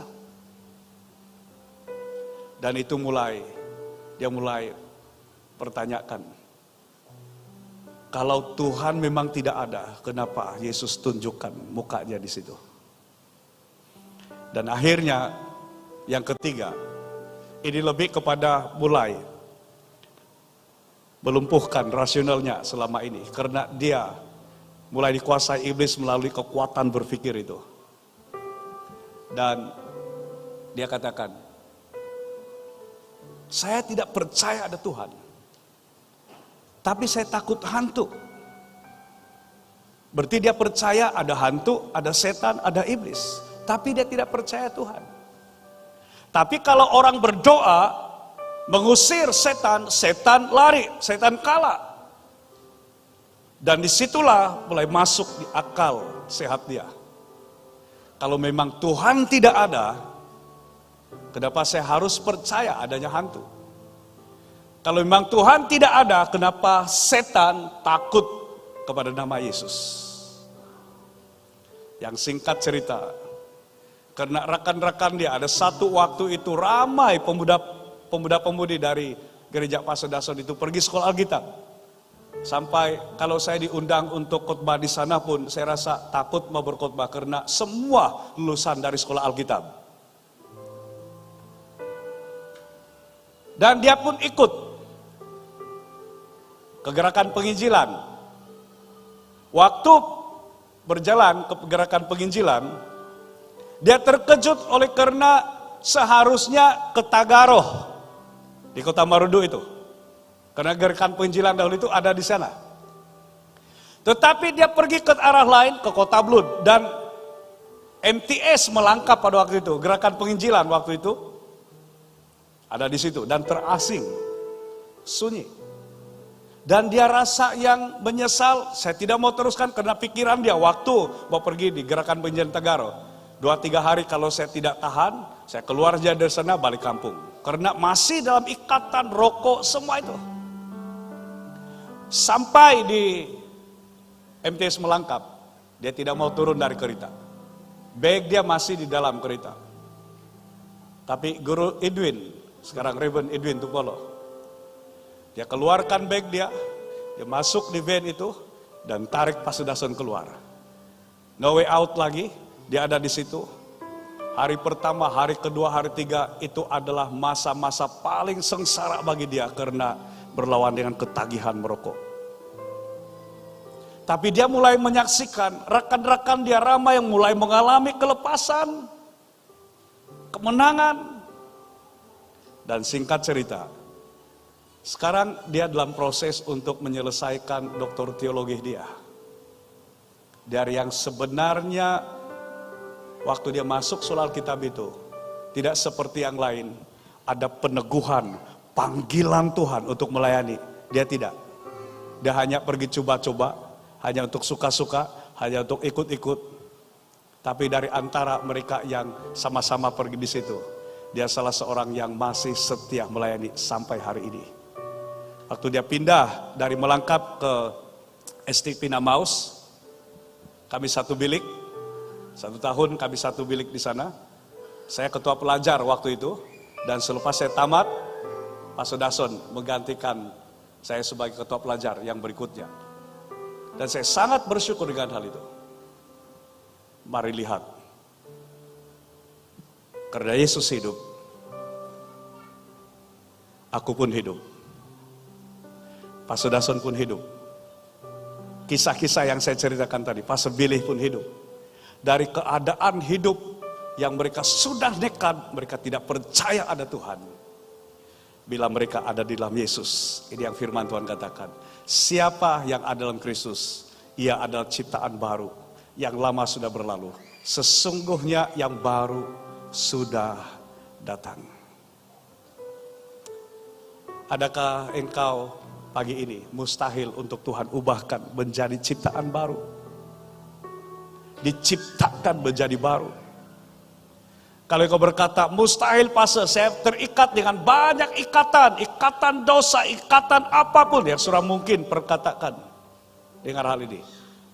Dan itu dia mulai pertanyakan, kalau Tuhan memang tidak ada, kenapa Yesus tunjukkan mukanya di situ? Dan akhirnya yang ketiga, ini lebih kepada mulai melumpuhkan rasionalnya selama ini, karena dia mulai dikuasai iblis melalui kekuatan berpikir itu. Dan dia katakan, saya tidak percaya ada Tuhan, tapi saya takut hantu. Berarti dia percaya ada hantu, ada setan, ada iblis, tapi dia tidak percaya Tuhan. Tapi kalau orang berdoa mengusir setan, setan lari, setan kalah. Dan disitulah mulai masuk di akal sehat dia. Kalau memang Tuhan tidak ada, kenapa saya harus percaya adanya hantu? Kalau memang Tuhan tidak ada, kenapa setan takut kepada nama Yesus? Yang singkat cerita, karena rekan-rekan dia ada satu waktu itu ramai pemuda-pemudi dari gereja Pak Sedason itu pergi sekolah Alkitab. Sampai kalau saya diundang untuk khotbah di sana pun saya rasa takut mau berkhotbah karena semua lulusan dari sekolah Alkitab. Dan dia pun ikut ke gerakan penginjilan. Waktu berjalan ke gerakan penginjilan, dia terkejut oleh karena seharusnya ke Tagaroh di Kota Marudu itu. Karena gerakan penginjilan dahulu itu ada di sana. Tetapi dia pergi ke arah lain, ke Kota Blud. Dan MTS melangkap pada waktu itu. Gerakan penginjilan waktu itu ada di situ. Dan terasing, sunyi. Dan dia rasa yang menyesal, saya tidak mau teruskan karena pikiran dia waktu mau pergi di gerakan penginjilan Tagaroh. 2-3 hari kalau saya tidak tahan, saya keluar aja dari sana balik kampung. Karena masih dalam ikatan rokok semua itu. Sampai di MTS melangkap, dia tidak mau turun dari kereta. Bag dia masih di dalam kereta. Tapi Guru Edwin, sekarang Reverend Edwin Tupolo, dia keluarkan bag dia masuk di van itu, dan tarik Pak Sedason keluar. No way out lagi, dia ada di situ. Hari pertama, hari kedua, hari tiga, itu adalah masa-masa paling sengsara bagi dia karena berlawan dengan ketagihan merokok. Tapi dia mulai menyaksikan rekan-rekan dia ramai yang mulai mengalami kelepasan, kemenangan. Dan singkat cerita, sekarang dia dalam proses untuk menyelesaikan doktor teologi dia. Dari yang sebenarnya waktu dia masuk soal Alkitab itu tidak seperti yang lain, ada peneguhan, panggilan Tuhan untuk melayani. Dia tidak. Dia hanya pergi coba-coba, hanya untuk suka-suka, hanya untuk ikut-ikut. Tapi dari antara mereka yang sama-sama pergi di situ, dia salah seorang yang masih setia melayani sampai hari ini. Waktu dia pindah dari Melangkap ke STP Namaus, kami satu bilik, 1 tahun kami satu bilik di sana. Saya ketua pelajar waktu itu. Dan selepas saya tamat, Pak Sodason menggantikan saya sebagai ketua pelajar yang berikutnya. Dan saya sangat bersyukur dengan hal itu. Mari lihat. Karena Yesus hidup, aku pun hidup. Pak Sodason pun hidup. Kisah-kisah yang saya ceritakan tadi, Pastor Billy pun hidup. Dari keadaan hidup yang mereka sudah nekat, mereka tidak percaya ada Tuhan. Bila mereka ada di dalam Yesus, ini yang firman Tuhan katakan. Siapa yang ada dalam Kristus, ia adalah ciptaan baru. Yang lama sudah berlalu. Sesungguhnya yang baru sudah datang. Adakah engkau pagi ini mustahil untuk Tuhan ubahkan menjadi ciptaan baru? Diciptakan menjadi baru. Kalau engkau berkata, mustahil Pastor, saya terikat dengan banyak ikatan dosa, ikatan apapun yang sudah mungkin perkatakan. Dengar hal ini.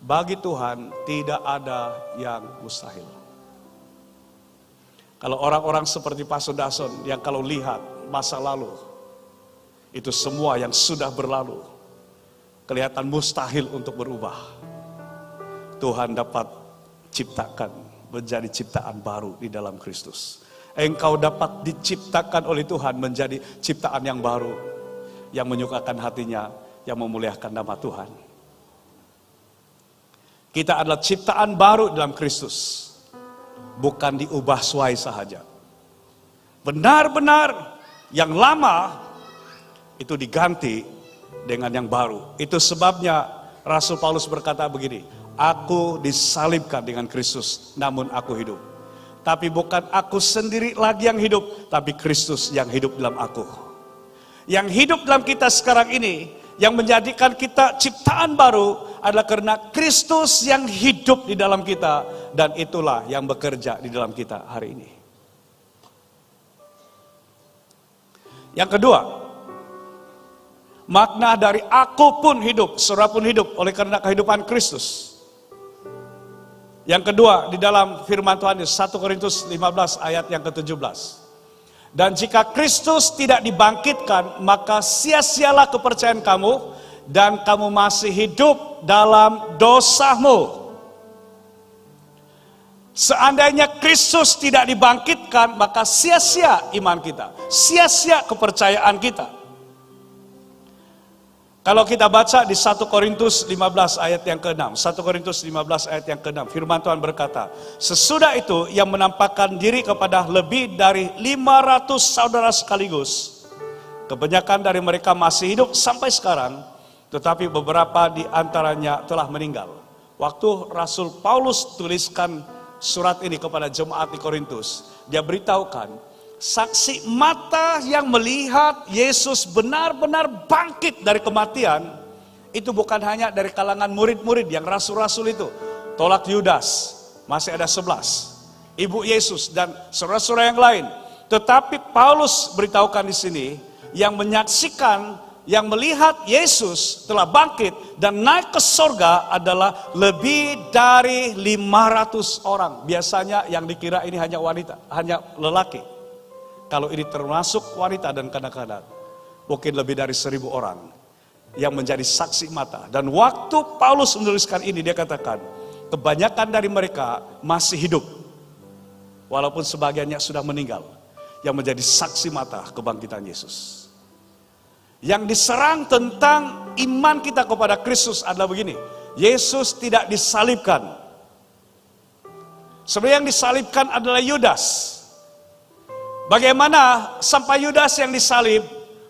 Bagi Tuhan tidak ada yang mustahil. Kalau orang-orang seperti Pastor Dason yang kalau lihat masa lalu, itu semua yang sudah berlalu, kelihatan mustahil untuk berubah. Tuhan dapat ciptakan menjadi ciptaan baru di dalam Kristus. Engkau dapat diciptakan oleh Tuhan menjadi ciptaan yang baru, yang menyukakan hatinya, yang memuliakan nama Tuhan. Kita adalah ciptaan baru dalam Kristus, bukan diubah suai sahaja. Benar-benar yang lama itu diganti dengan yang baru. Itu sebabnya Rasul Paulus berkata begini, aku disalibkan dengan Kristus, namun aku hidup. Tapi bukan aku sendiri lagi yang hidup, tapi Kristus yang hidup dalam aku. Yang hidup dalam kita sekarang ini, yang menjadikan kita ciptaan baru, adalah karena Kristus yang hidup di dalam kita, dan itulah yang bekerja di dalam kita hari ini. Yang kedua, makna dari aku pun hidup, saudara pun hidup oleh karena kehidupan Kristus. Yang kedua di dalam firman Tuhan 1 Korintus 15 ayat yang ke-17. Dan jika Kristus tidak dibangkitkan, maka sia-sialah kepercayaan kamu dan kamu masih hidup dalam dosamu. Seandainya Kristus tidak dibangkitkan, maka sia-sia iman kita, sia-sia kepercayaan kita. Kalau kita baca di 1 Korintus 15 ayat yang ke-6, 1 Korintus 15 ayat yang ke-6, firman Tuhan berkata, sesudah itu ia menampakkan diri kepada lebih dari 500 saudara sekaligus. Kebanyakan dari mereka masih hidup sampai sekarang, tetapi beberapa di antaranya telah meninggal. Waktu Rasul Paulus tuliskan surat ini kepada jemaat di Korintus, dia beritahukan, saksi mata yang melihat Yesus benar-benar bangkit dari kematian, itu bukan hanya dari kalangan murid-murid yang rasul-rasul itu. Tolak Yudas, masih ada 11. Ibu Yesus dan saudara-saudara yang lain. Tetapi Paulus beritahukan di sini, yang menyaksikan, yang melihat Yesus telah bangkit dan naik ke sorga adalah lebih dari 500 orang. Biasanya yang dikira ini hanya wanita, hanya lelaki. Kalau ini termasuk wanita dan kanak-kanak, mungkin lebih dari 1.000 orang yang menjadi saksi mata. Dan waktu Paulus menuliskan ini, dia katakan, kebanyakan dari mereka masih hidup, walaupun sebagiannya sudah meninggal, yang menjadi saksi mata kebangkitan Yesus. Yang diserang tentang iman kita kepada Kristus adalah begini, Yesus tidak disalibkan. Sebenarnya yang disalibkan adalah Yudas. Bagaimana sampai Yudas yang disalib,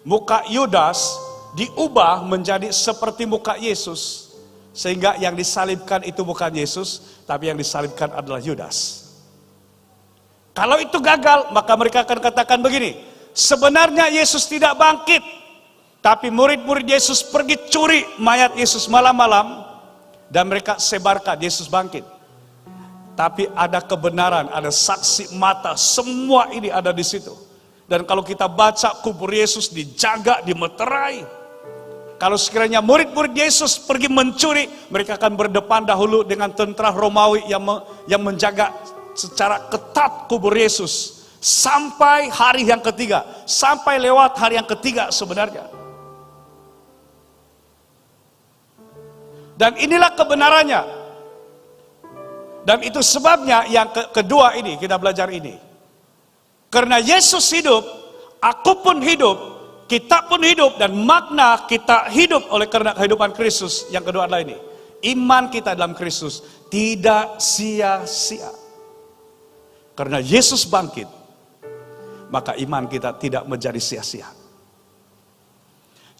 muka Yudas diubah menjadi seperti muka Yesus. Sehingga yang disalibkan itu bukan Yesus, tapi yang disalibkan adalah Yudas. Kalau itu gagal, maka mereka akan katakan begini, sebenarnya Yesus tidak bangkit, tapi murid-murid Yesus pergi curi mayat Yesus malam-malam, dan mereka sebarkan Yesus bangkit. Tapi ada kebenaran, ada saksi mata, semua ini ada di situ. Dan kalau kita baca kubur Yesus dijaga, dimeterai. Kalau sekiranya murid-murid Yesus pergi mencuri, mereka akan berdepan dahulu dengan tentara Romawi yang menjaga secara ketat kubur Yesus. Sampai hari yang ketiga, sampai lewat hari yang ketiga sebenarnya. Dan inilah kebenarannya. Dan itu sebabnya yang kedua ini, kita belajar ini. Karena Yesus hidup, aku pun hidup, kita pun hidup, dan makna kita hidup oleh karena kehidupan Kristus. Yang kedua adalah ini. Iman kita dalam Kristus tidak sia-sia. Karena Yesus bangkit, maka iman kita tidak menjadi sia-sia.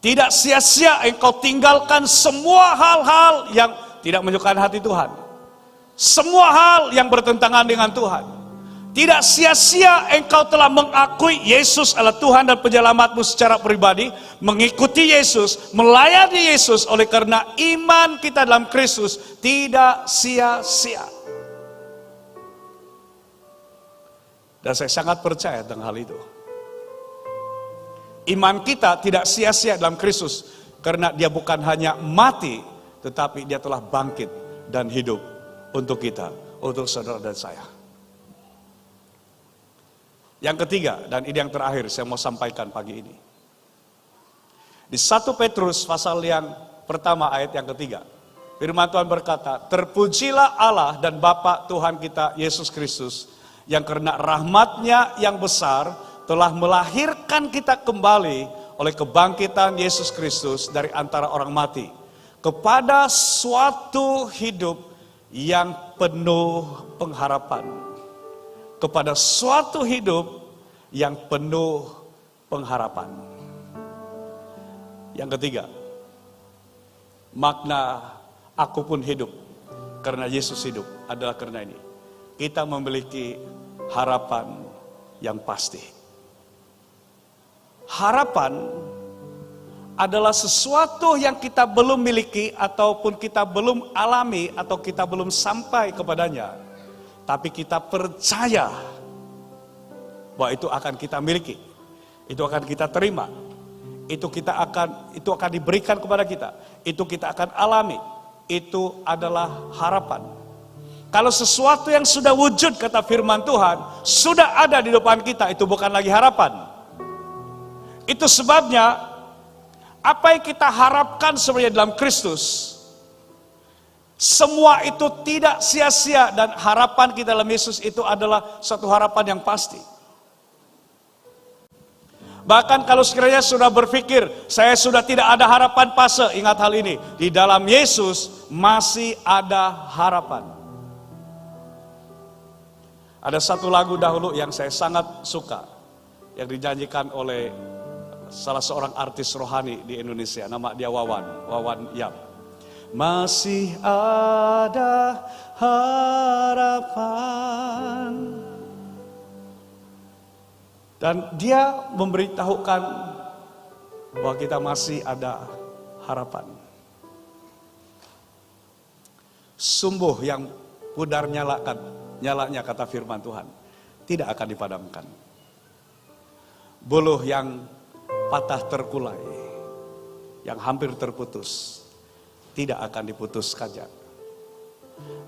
Tidak sia-sia engkau tinggalkan semua hal-hal yang tidak menyukai hati Tuhan. Semua hal yang bertentangan dengan Tuhan. Tidak sia-sia engkau telah mengakui Yesus adalah Tuhan dan Penyelamatmu secara pribadi. Mengikuti Yesus, melayani Yesus oleh karena iman kita dalam Kristus tidak sia-sia. Dan saya sangat percaya tentang hal itu. Iman kita tidak sia-sia dalam Kristus. Karena dia bukan hanya mati, tetapi dia telah bangkit dan hidup untuk kita, untuk saudara dan saya. Yang ketiga, dan ini yang terakhir saya mau sampaikan pagi ini. Di 1 Petrus pasal yang pertama ayat yang ketiga. Firman Tuhan berkata, terpujilah Allah dan Bapa Tuhan kita Yesus Kristus, yang karena rahmat-Nya yang besar telah melahirkan kita kembali oleh kebangkitan Yesus Kristus dari antara orang mati kepada suatu hidup yang penuh pengharapan. Kepada suatu hidup yang penuh pengharapan. Yang ketiga, makna aku pun hidup karena Yesus hidup adalah karena ini. Kita memiliki harapan yang pasti. Harapan adalah sesuatu yang kita belum miliki ataupun kita belum alami atau kita belum sampai kepadanya. Tapi kita percaya bahwa itu akan kita miliki. Itu akan kita terima. Itu akan diberikan kepada kita. Itu kita akan alami. Itu adalah harapan. Kalau sesuatu yang sudah wujud kata firman Tuhan, sudah ada di depan kita, itu bukan lagi harapan. Itu sebabnya apa yang kita harapkan sebenarnya dalam Kristus, semua itu tidak sia-sia dan harapan kita dalam Yesus itu adalah satu harapan yang pasti. Bahkan kalau sekiranya sudah berpikir, saya sudah tidak ada harapan fase, ingat hal ini, di dalam Yesus masih ada harapan. Ada satu lagu dahulu yang saya sangat suka, yang dinyanyikan oleh salah seorang artis rohani di Indonesia, nama dia Wawan Yap. Masih ada harapan. Dan dia memberitahukan bahwa kita masih ada harapan. Sumbuh yang pudar nyalanya kata firman Tuhan, tidak akan dipadamkan. Buluh yang patah terkulai, yang hampir terputus, tidak akan diputus saja.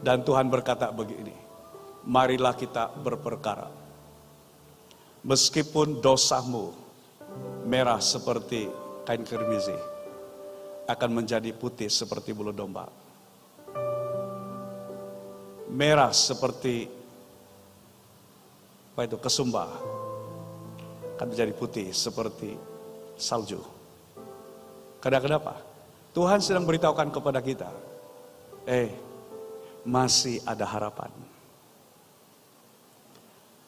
Dan Tuhan berkata begini, marilah kita berperkara. Meskipun dosamu merah seperti kain kermizi, akan menjadi putih seperti bulu domba. Merah seperti kesumba, akan menjadi putih seperti salju. Kenapa? Tuhan sedang beritahukan kepada kita, masih ada harapan.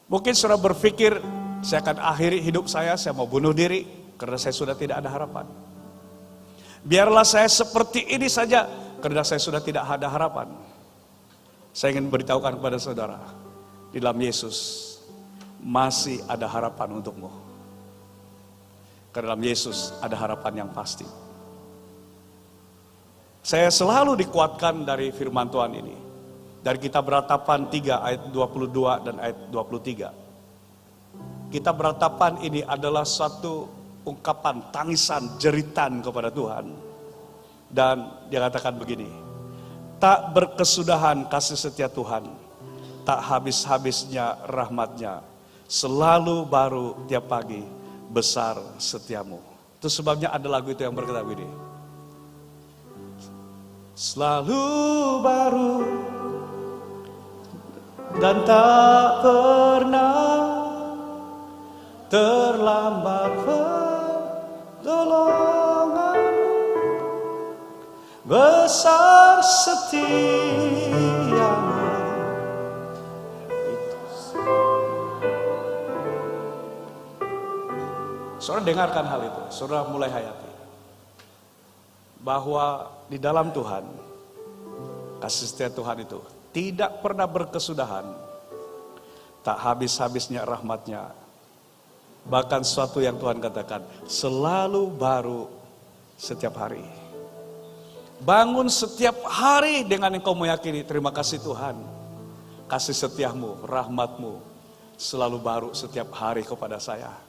Mungkin saudara berpikir, saya akan akhiri hidup saya mau bunuh diri karena saya sudah tidak ada harapan. Biarlah saya seperti ini saja karena saya sudah tidak ada harapan. Saya ingin beritahukan kepada saudara, di dalam Yesus masih ada harapan untukmu. Karena dalam Yesus ada harapan yang pasti. Saya selalu dikuatkan dari firman Tuhan ini. Dari kitab Ratapan 3 ayat 22 dan ayat 23. Kitab Ratapan ini adalah satu ungkapan tangisan, jeritan kepada Tuhan. Dan dia katakan begini, tak berkesudahan kasih setia Tuhan, tak habis-habisnya rahmat-Nya, Selalu baru tiap pagi, besar setiamu. Itu sebabnya ada lagu itu yang berkata begini. Selalu baru dan tak pernah terlambat pertolonganmu, besar setiamu. Saudara dengarkan hal itu, saudara mulai hayati. Bahwa di dalam Tuhan, kasih setia Tuhan itu tidak pernah berkesudahan. Tak habis-habisnya rahmatnya. Bahkan sesuatu yang Tuhan katakan, selalu baru setiap hari. Bangun setiap hari dengan engkau meyakini, terima kasih Tuhan. Kasih setiamu, rahmatmu, selalu baru setiap hari kepada saya.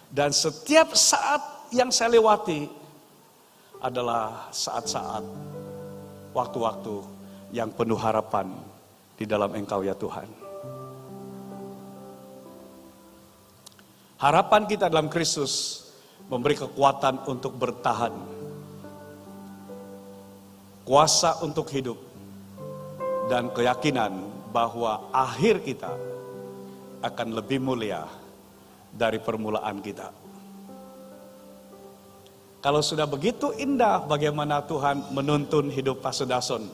Dan setiap saat yang saya lewati adalah saat-saat, waktu-waktu yang penuh harapan di dalam Engkau ya Tuhan. Harapan kita dalam Kristus memberi kekuatan untuk bertahan, kuasa untuk hidup, dan keyakinan bahwa akhir kita akan lebih mulia dari permulaan kita. Kalau sudah begitu indah bagaimana Tuhan menuntun hidup Pastor Dason,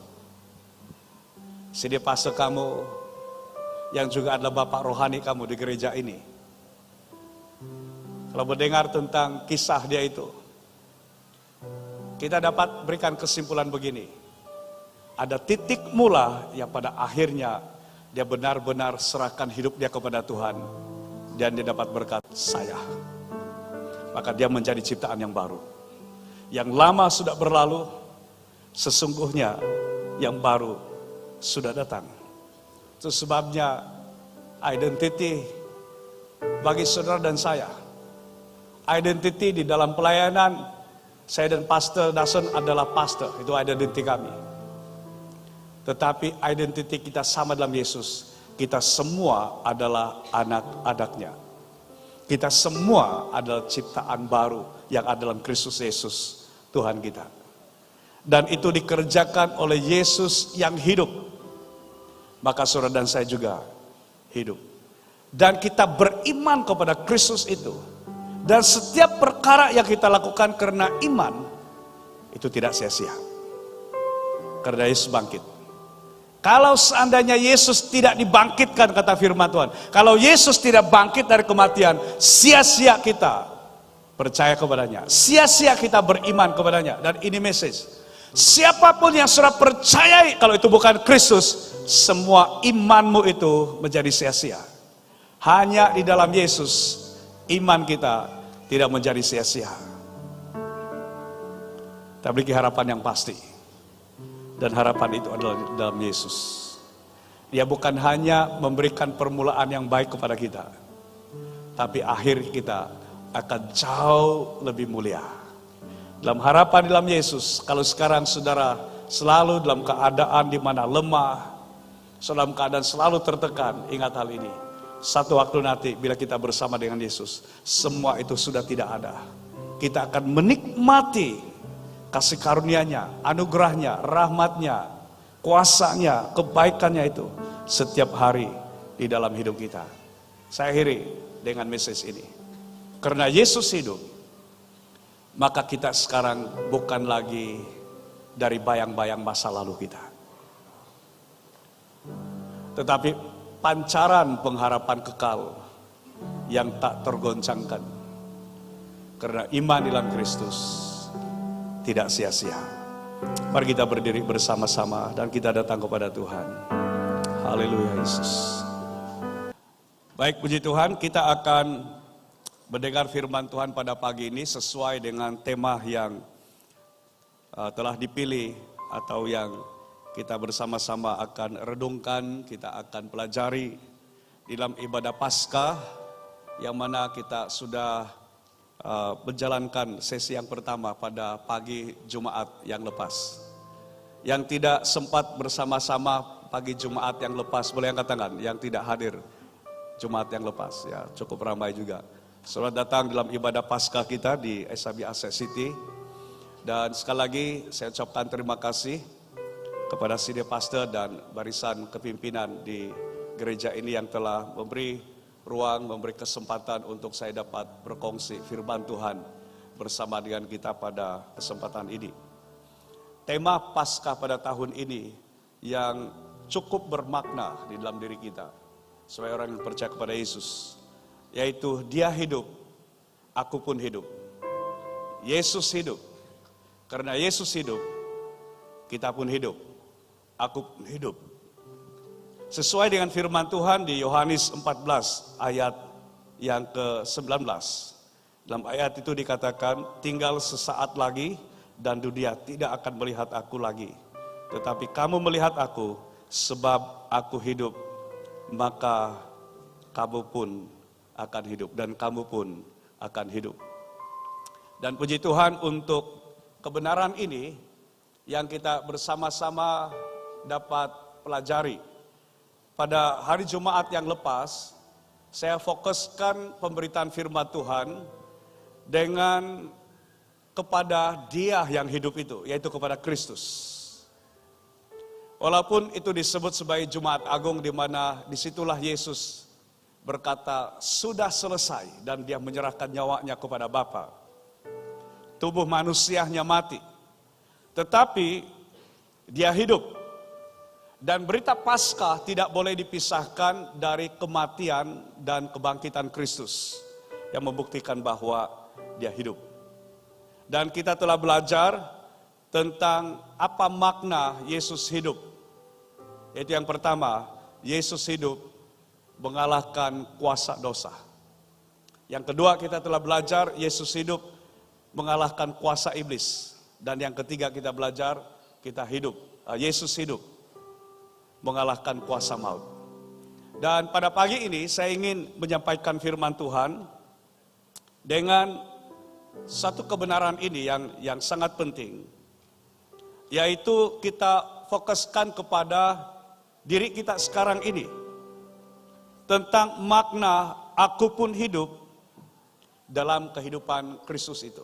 CD pastor kamu yang juga adalah bapak rohani kamu di gereja ini. Kalau mendengar tentang kisah dia itu, kita dapat berikan kesimpulan begini. Ada titik mula yang pada akhirnya dia benar-benar serahkan hidup dia kepada Tuhan. Dan dia dapat berkata, saya. Maka dia menjadi ciptaan yang baru. Yang lama sudah berlalu, sesungguhnya yang baru sudah datang. Itu sebabnya identity bagi saudara dan saya. Identity di dalam pelayanan, saya dan Pastor Dason adalah pastor, itu identity kami. Tetapi identity kita sama dalam Yesus. Kita semua adalah anak-anaknya. Kita semua adalah ciptaan baru yang ada dalam Kristus Yesus, Tuhan kita. Dan itu dikerjakan oleh Yesus yang hidup. Maka saudara dan saya juga hidup. Dan kita beriman kepada Kristus itu. Dan setiap perkara yang kita lakukan karena iman, itu tidak sia-sia. Karena Yesus bangkit. Kalau seandainya Yesus tidak dibangkitkan, kata firman Tuhan, kalau Yesus tidak bangkit dari kematian, sia-sia kita percaya kepadanya, sia-sia kita beriman kepadanya. Dan ini message, siapapun yang sudah percayai, kalau itu bukan Kristus, semua imanmu itu menjadi sia-sia. Hanya di dalam Yesus, iman kita tidak menjadi sia-sia. Kita memiliki harapan yang pasti. Dan harapan itu adalah di dalam Yesus. Dia bukan hanya memberikan permulaan yang baik kepada kita, tapi akhir kita akan jauh lebih mulia. Dalam harapan di dalam Yesus, kalau sekarang saudara selalu dalam keadaan di mana lemah, dalam keadaan selalu tertekan, ingat hal ini. Satu waktu nanti bila kita bersama dengan Yesus, semua itu sudah tidak ada. Kita akan menikmati kasih karunia-Nya, anugerahnya, rahmatnya, kuasanya, kebaikannya itu setiap hari di dalam hidup kita. Saya akhiri dengan message ini. Karena Yesus hidup, maka kita sekarang bukan lagi dari bayang-bayang masa lalu kita. Tetapi pancaran pengharapan kekal yang tak tergoncangkan. Karena iman di dalam Kristus tidak sia-sia. Mari kita berdiri bersama-sama dan kita datang kepada Tuhan. Haleluya Yesus. Baik, puji Tuhan, kita akan mendengar firman Tuhan pada pagi ini sesuai dengan tema yang telah dipilih atau yang kita bersama-sama akan redungkan, kita akan pelajari di dalam ibadah Paskah yang mana kita sudah menjalankan sesi yang pertama pada pagi Jumat yang lepas. Yang tidak sempat bersama-sama pagi Jumat yang lepas, boleh angkat tangan, yang tidak hadir. Jumat yang lepas ya, cukup ramai juga. Saudara datang dalam ibadah Paskah kita di SAB Asset City. Dan sekali lagi saya ucapkan terima kasih kepada senior pastor dan barisan kepimpinan di gereja ini yang telah memberi ruang, memberi kesempatan untuk saya dapat berkongsi firman Tuhan bersama dengan kita pada kesempatan ini. Tema Paskah pada tahun ini yang cukup bermakna di dalam diri kita sebagai orang yang percaya kepada Yesus, yaitu Dia hidup, aku pun hidup. Yesus hidup. Karena Yesus hidup, kita pun hidup. Aku pun hidup. Sesuai dengan firman Tuhan di Yohanes 14 ayat yang ke-19. Dalam ayat itu dikatakan, tinggal sesaat lagi dan dunia tidak akan melihat aku lagi. Tetapi kamu melihat aku, sebab aku hidup, maka kamu pun akan hidup. Dan kamu pun akan hidup. Dan puji Tuhan untuk kebenaran ini yang kita bersama-sama dapat pelajari. Pada hari Jumat yang lepas, saya fokuskan pemberitaan firman Tuhan dengan kepada Dia yang hidup itu, yaitu kepada Kristus. Walaupun itu disebut sebagai Jumat Agung, di mana disitulah Yesus berkata, sudah selesai, dan Dia menyerahkan nyawanya kepada Bapa. Tubuh manusianya mati, tetapi Dia hidup. Dan berita Paskah tidak boleh dipisahkan dari kematian dan kebangkitan Kristus yang membuktikan bahwa Dia hidup. Dan kita telah belajar tentang apa makna Yesus hidup. Yaitu yang pertama, Yesus hidup mengalahkan kuasa dosa. Yang kedua, kita telah belajar Yesus hidup mengalahkan kuasa iblis. Dan yang ketiga kita belajar, Yesus hidup mengalahkan kuasa maut. Dan pada pagi ini saya ingin menyampaikan firman Tuhan dengan satu kebenaran ini yang sangat penting. Yaitu kita fokuskan kepada diri kita sekarang ini. Tentang makna aku pun hidup dalam kehidupan Kristus itu.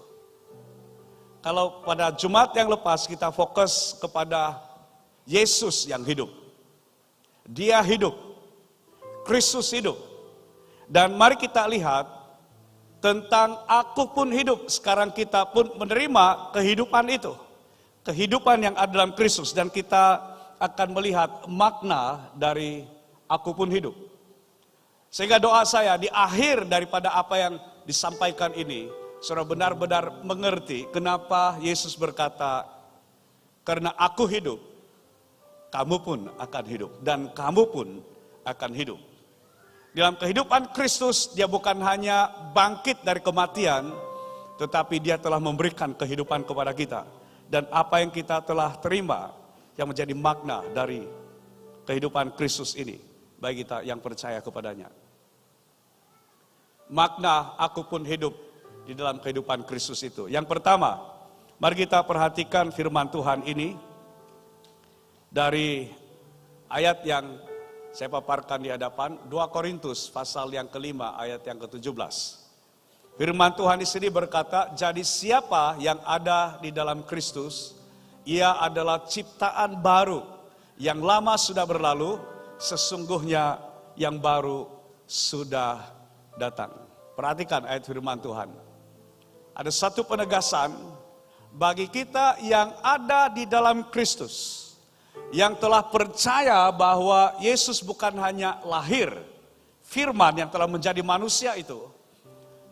Kalau pada Jumat yang lepas kita fokus kepada Yesus yang hidup. Dia hidup. Kristus hidup. Dan mari kita lihat tentang aku pun hidup. Sekarang kita pun menerima kehidupan itu. Kehidupan yang ada dalam Kristus. Dan kita akan melihat makna dari aku pun hidup. Sehingga doa saya di akhir daripada apa yang disampaikan ini, saudara benar-benar mengerti kenapa Yesus berkata, karena aku hidup, kamu pun akan hidup. Dan kamu pun akan hidup. Dalam kehidupan Kristus, Dia bukan hanya bangkit dari kematian, tetapi Dia telah memberikan kehidupan kepada kita. Dan apa yang kita telah terima, yang menjadi makna dari kehidupan Kristus ini, bagi kita yang percaya kepadanya. Makna aku pun hidup di dalam kehidupan Kristus itu. Yang pertama, mari kita perhatikan firman Tuhan ini dari ayat yang saya paparkan di hadapan, 2 Korintus pasal yang kelima ayat yang ke-17. Firman Tuhan di sini berkata, jadi siapa yang ada di dalam Kristus, ia adalah ciptaan baru, yang lama sudah berlalu, sesungguhnya yang baru sudah datang. Perhatikan ayat firman Tuhan. Ada satu penegasan bagi kita yang ada di dalam Kristus, yang telah percaya bahwa Yesus bukan hanya lahir, firman yang telah menjadi manusia itu,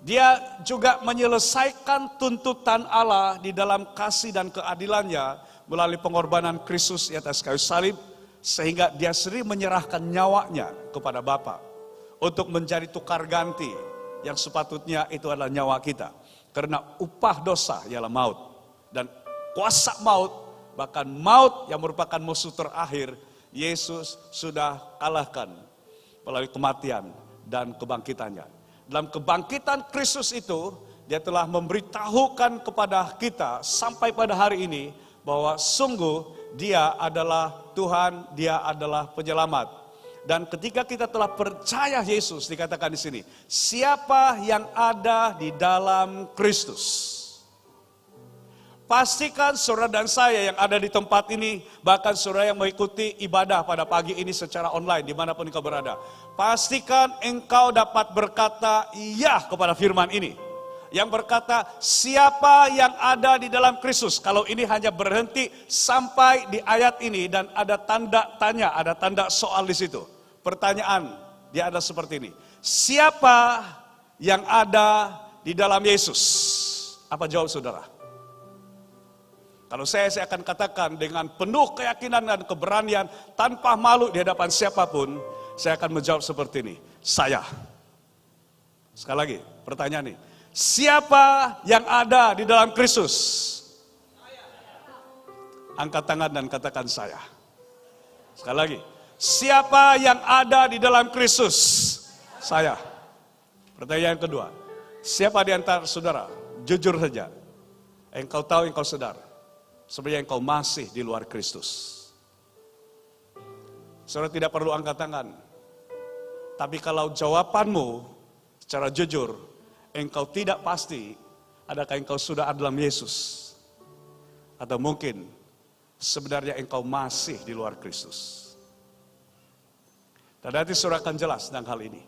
Dia juga menyelesaikan tuntutan Allah di dalam kasih dan keadilannya melalui pengorbanan Kristus di atas kayu salib, sehingga Dia sendiri menyerahkan nyawanya kepada Bapa untuk menjadi tukar ganti yang sepatutnya itu adalah nyawa kita. Karena upah dosa ialah maut. Dan kuasa maut, bahkan maut yang merupakan musuh terakhir, Yesus sudah kalahkan melalui kematian dan kebangkitannya. Dalam kebangkitan Kristus itu, Dia telah memberitahukan kepada kita sampai pada hari ini bahwa sungguh Dia adalah Tuhan, Dia adalah penyelamat. Dan ketika kita telah percaya Yesus, dikatakan di sini, siapa yang ada di dalam Kristus. Pastikan saudara dan saya yang ada di tempat ini, bahkan saudara yang mengikuti ibadah pada pagi ini secara online, dimanapun engkau berada. Pastikan engkau dapat berkata iya kepada firman ini. Yang berkata, siapa yang ada di dalam Kristus. Kalau ini hanya berhenti sampai di ayat ini dan ada tanda tanya, ada tanda soal di situ. Pertanyaan, dia ada seperti ini. Siapa yang ada di dalam Yesus? Apa jawab saudara? Kalau saya akan katakan dengan penuh keyakinan dan keberanian, tanpa malu di hadapan siapapun, saya akan menjawab seperti ini. Saya. Sekali lagi, pertanyaan ini. Siapa yang ada di dalam Kristus? Angkat tangan dan katakan saya. Sekali lagi. Siapa yang ada di dalam Kristus? Saya. Pertanyaan kedua. Siapa di antara saudara? Jujur saja. Engkau tahu, engkau sadar. Sebenarnya engkau masih di luar Kristus. Saudara tidak perlu angkat tangan. Tapi kalau jawabanmu secara jujur, engkau tidak pasti, adakah engkau sudah ada dalam Yesus? Atau mungkin sebenarnya engkau masih di luar Kristus. Dan nanti saudara akan jelas tentang hal ini.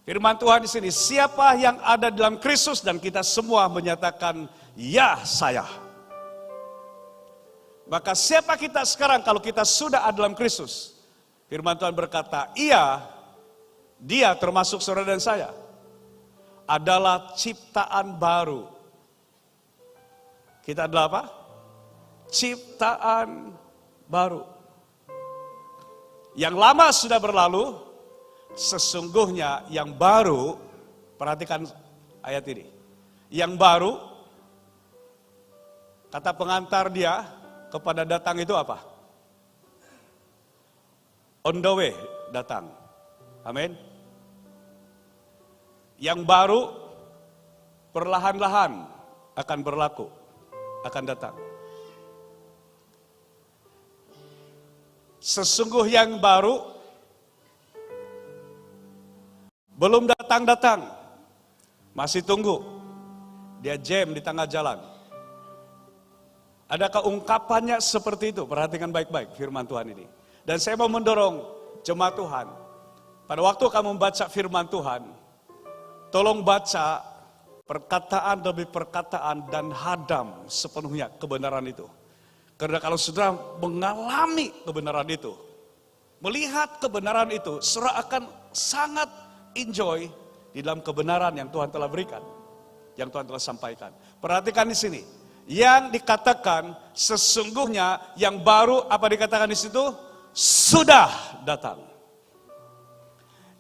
Firman Tuhan di sini, siapa yang ada dalam Kristus, dan kita semua menyatakan, ya saya. Maka siapa kita sekarang kalau kita sudah ada dalam Kristus? Firman Tuhan berkata, iya, dia termasuk saudara dan saya, adalah ciptaan baru. Kita adalah apa? Ciptaan baru. Yang lama sudah berlalu, sesungguhnya yang baru, perhatikan ayat ini. Yang baru, kata pengantar dia kepada datang itu apa? On the way, datang. Amin. Yang baru perlahan-lahan akan berlaku, akan datang. Sesungguh yang baru belum datang-datang, masih tunggu. Dia jam di tengah jalan. Adakah ungkapannya seperti itu? Perhatikan baik-baik firman Tuhan ini. Dan saya mau mendorong jemaat Tuhan, pada waktu kamu membaca firman Tuhan, tolong baca perkataan demi perkataan dan hadam sepenuhnya kebenaran itu. Karena kalau saudara mengalami kebenaran itu, melihat kebenaran itu, saudara akan sangat enjoy di dalam kebenaran yang Tuhan telah berikan, yang Tuhan telah sampaikan. Perhatikan di sini, yang dikatakan sesungguhnya yang baru, apa dikatakan di situ? Sudah datang.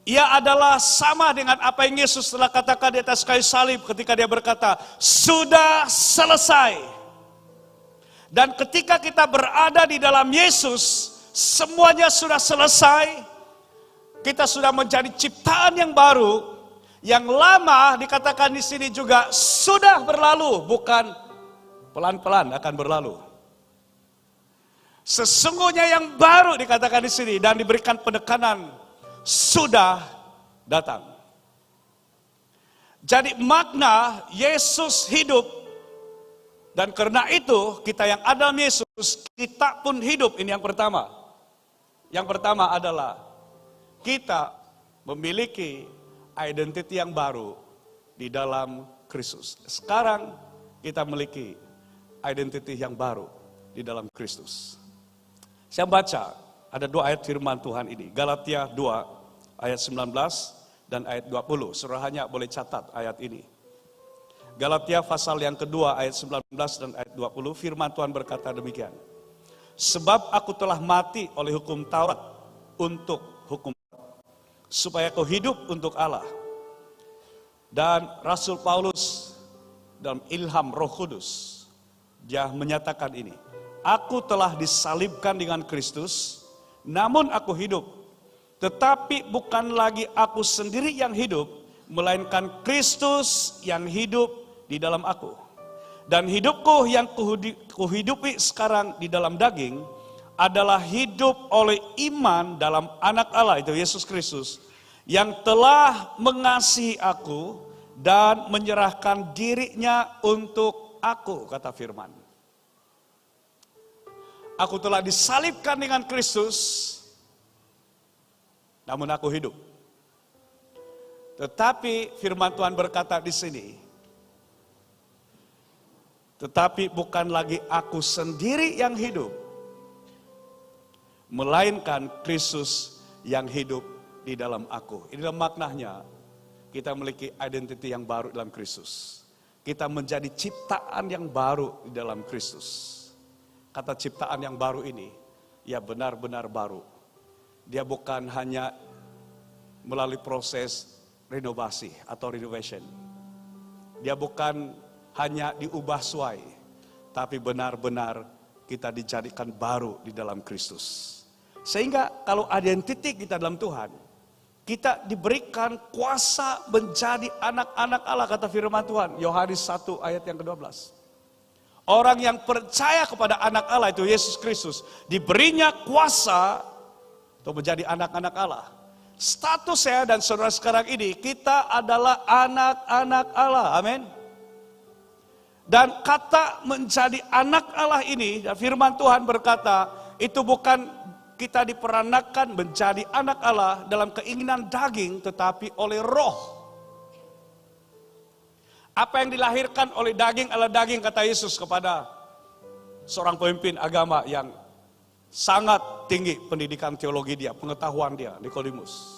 Ia adalah sama dengan apa yang Yesus telah katakan di atas kayu salib ketika dia berkata, sudah selesai. Dan ketika kita berada di dalam Yesus, semuanya sudah selesai. Kita sudah menjadi ciptaan yang baru. Yang lama dikatakan di sini juga sudah berlalu, bukan pelan-pelan akan berlalu. Sesungguhnya yang baru dikatakan di sini dan diberikan penekanan sudah datang. Jadi makna Yesus hidup. Dan karena itu kita yang ada dalam Yesus, kita pun hidup. Ini yang pertama. Yang pertama adalah kita memiliki identiti yang baru di dalam Kristus. Sekarang kita memiliki identiti yang baru di dalam Kristus. Saya baca ada 2 ayat firman Tuhan ini. Galatia 2 ayat 19 dan ayat 20. Saudara hanya boleh catat ayat ini. Galatia pasal yang kedua ayat 19 dan ayat 20, firman Tuhan berkata demikian. Sebab aku telah mati oleh hukum Taurat untuk hukum, supaya kau hidup untuk Allah. Dan Rasul Paulus dalam ilham Roh Kudus, dia menyatakan ini. Aku telah disalibkan dengan Kristus, namun aku hidup. Tetapi bukan lagi aku sendiri yang hidup, melainkan Kristus yang hidup di dalam aku. Dan hidupku yang kuhidupi sekarang di dalam daging adalah hidup oleh iman dalam anak Allah, itu Yesus Kristus, yang telah mengasihi aku dan menyerahkan dirinya untuk aku, kata firman. Aku telah disalibkan dengan Kristus, namun aku hidup. Tetapi firman Tuhan berkata di sini, tetapi bukan lagi aku sendiri yang hidup, melainkan Kristus yang hidup di dalam aku. Inilah maknanya kita memiliki identity yang baru dalam Kristus. Kita menjadi ciptaan yang baru di dalam Kristus. Kata ciptaan yang baru ini, ya benar-benar baru. Dia bukan hanya melalui proses renovasi atau renovation. Dia bukan hanya diubah suai, tapi benar-benar kita dijadikan baru di dalam Kristus. Sehingga kalau identiti kita dalam Tuhan, kita diberikan kuasa menjadi anak-anak Allah, kata firman Tuhan. Yohanes 1 ayat yang ke-12. Orang yang percaya kepada anak Allah, itu Yesus Kristus, diberinya kuasa untuk menjadi anak-anak Allah. Status saya dan saudara sekarang ini, kita adalah anak-anak Allah. Amin. Dan kata menjadi anak Allah ini, firman Tuhan berkata, itu bukan kita diperanakan menjadi anak Allah dalam keinginan daging, tetapi oleh roh. Apa yang dilahirkan oleh daging adalah daging, kata Yesus kepada seorang pemimpin agama yang sangat tinggi pendidikan teologi dia, pengetahuan dia, Nikodemus.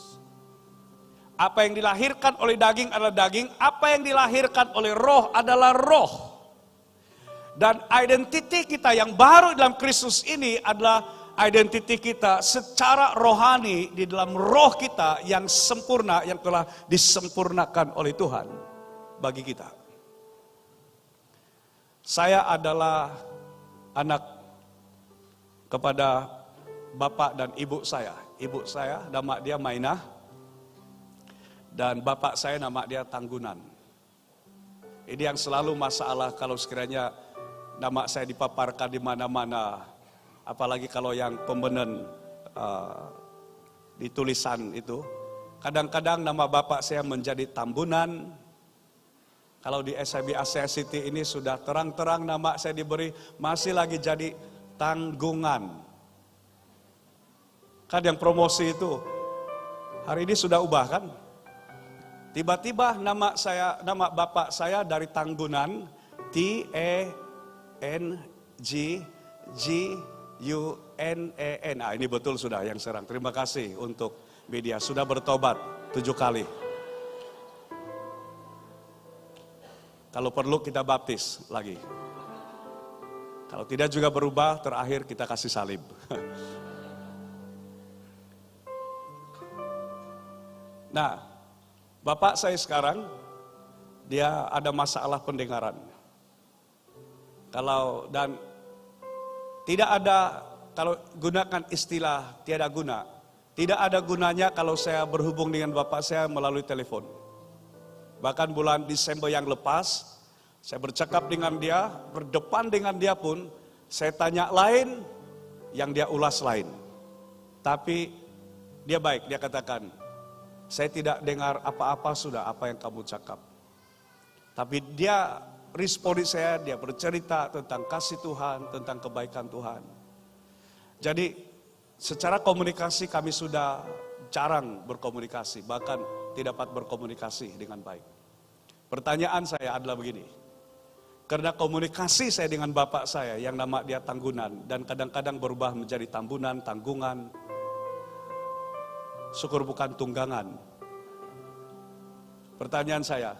Apa yang dilahirkan oleh daging adalah daging, apa yang dilahirkan oleh roh adalah roh. Dan identiti kita yang baru dalam Kristus ini adalah identiti kita secara rohani di dalam roh kita yang sempurna, yang telah disempurnakan oleh Tuhan bagi kita. Saya adalah anak kepada bapak dan ibu saya. Ibu saya nama dia Mainah dan bapak saya nama dia Tanggunan. Ini yang selalu masalah kalau sekiranya nama saya dipaparkan di mana-mana, apalagi kalau yang pembenen di tulisan itu. Kadang-kadang nama bapak saya menjadi Tambunan. Kalau di SIB Asia City ini sudah terang-terang nama saya diberi, masih lagi jadi Tanggungan. Kan yang promosi itu hari ini sudah ubah kan? Tiba-tiba nama bapak saya dari Tanggunan, TENGGUNEN. Nah, ini betul sudah yang serang. Terima kasih untuk media, sudah bertobat 7 kali. Kalau perlu kita baptis lagi. Kalau tidak juga berubah, terakhir kita kasih salib. Nah, bapak saya sekarang, dia ada masalah pendengaran. Dan tidak ada, kalau gunakan istilah tiada guna, tidak ada gunanya kalau saya berhubung dengan bapak saya melalui telepon. Bahkan bulan Desember yang lepas, saya bercakap dengan dia, berdepan dengan dia pun, saya tanya lain, yang dia ulas lain. Tapi dia baik, dia katakan, saya tidak dengar apa-apa sudah, apa yang kamu cakap. Tapi dia responi saya, dia bercerita tentang kasih Tuhan, tentang kebaikan Tuhan. Jadi secara komunikasi kami sudah jarang berkomunikasi, bahkan tidak dapat berkomunikasi dengan baik. Pertanyaan saya adalah begini, karena komunikasi saya dengan bapak saya yang nama dia Tanggunan dan kadang-kadang berubah menjadi Tambunan, Tanggungan, syukur bukan tunggangan. Pertanyaan saya,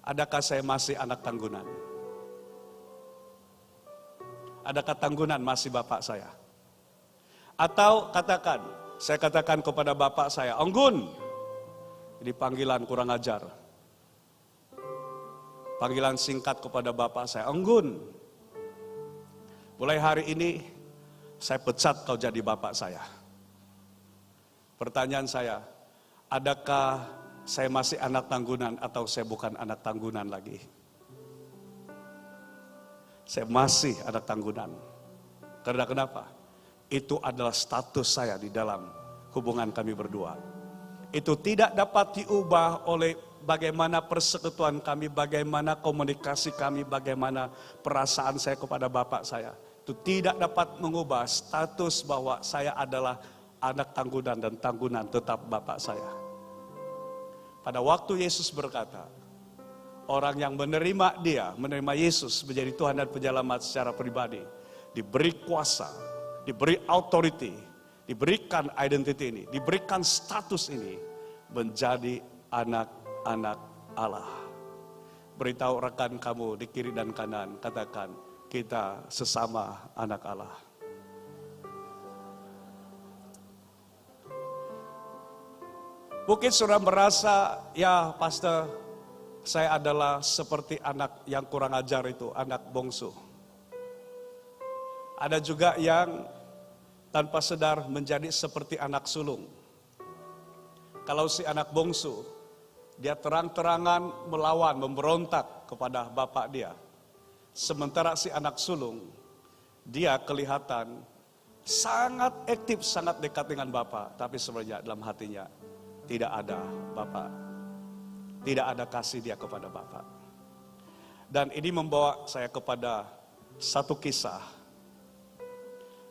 adakah saya masih anak Tanggunan? Adakah Tanggunan masih bapak saya? Atau saya katakan kepada bapak saya, Onggun, ini panggilan kurang ajar. Panggilan singkat kepada bapak saya, Onggun, mulai hari ini saya pecat kau jadi bapak saya. Pertanyaan saya, adakah saya masih anak Tanggunan atau saya bukan anak Tanggunan lagi? Saya masih anak Tanggunan. Karena kenapa? Itu adalah status saya di dalam hubungan kami berdua. Itu tidak dapat diubah oleh bagaimana persekutuan kami, bagaimana komunikasi kami, bagaimana perasaan saya kepada bapak saya. Itu tidak dapat mengubah status bahwa saya adalah anak tanggunan dan tanggunan tetap bapak saya. Pada waktu Yesus berkata, orang yang menerima dia, menerima Yesus menjadi Tuhan dan Penyelamat secara pribadi, diberi kuasa, diberi authority, diberikan identity ini, diberikan status ini, menjadi anak-anak Allah. Beritahu rekan kamu di kiri dan kanan, katakan, kita sesama anak Allah. Mungkin sudah merasa, ya pastor, saya adalah seperti anak yang kurang ajar itu, anak bungsu. Ada juga yang tanpa sadar menjadi seperti anak sulung. Kalau si anak bungsu, dia terang-terangan melawan, memberontak kepada bapak dia. Sementara si anak sulung, dia kelihatan sangat aktif, sangat dekat dengan bapak. Tapi sebenarnya dalam hatinya tidak ada bapak. Tidak ada kasih dia kepada bapak. Dan ini membawa saya kepada satu kisah.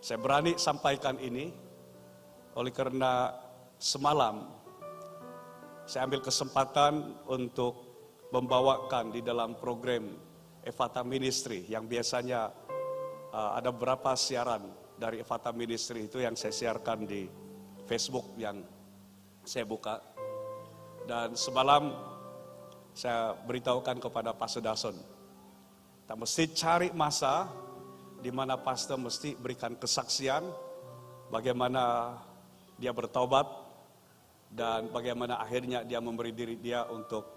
Saya berani sampaikan ini oleh karena semalam saya ambil kesempatan untuk membawakan di dalam program Ephata Ministry yang biasanya ada beberapa siaran dari Ephata Ministry itu yang saya siarkan di Facebook yang saya buka. Dan semalam saya beritahukan kepada Pastor Dason, kita mesti cari masa di mana pastor mesti berikan kesaksian bagaimana dia bertobat dan bagaimana akhirnya dia memberi diri dia untuk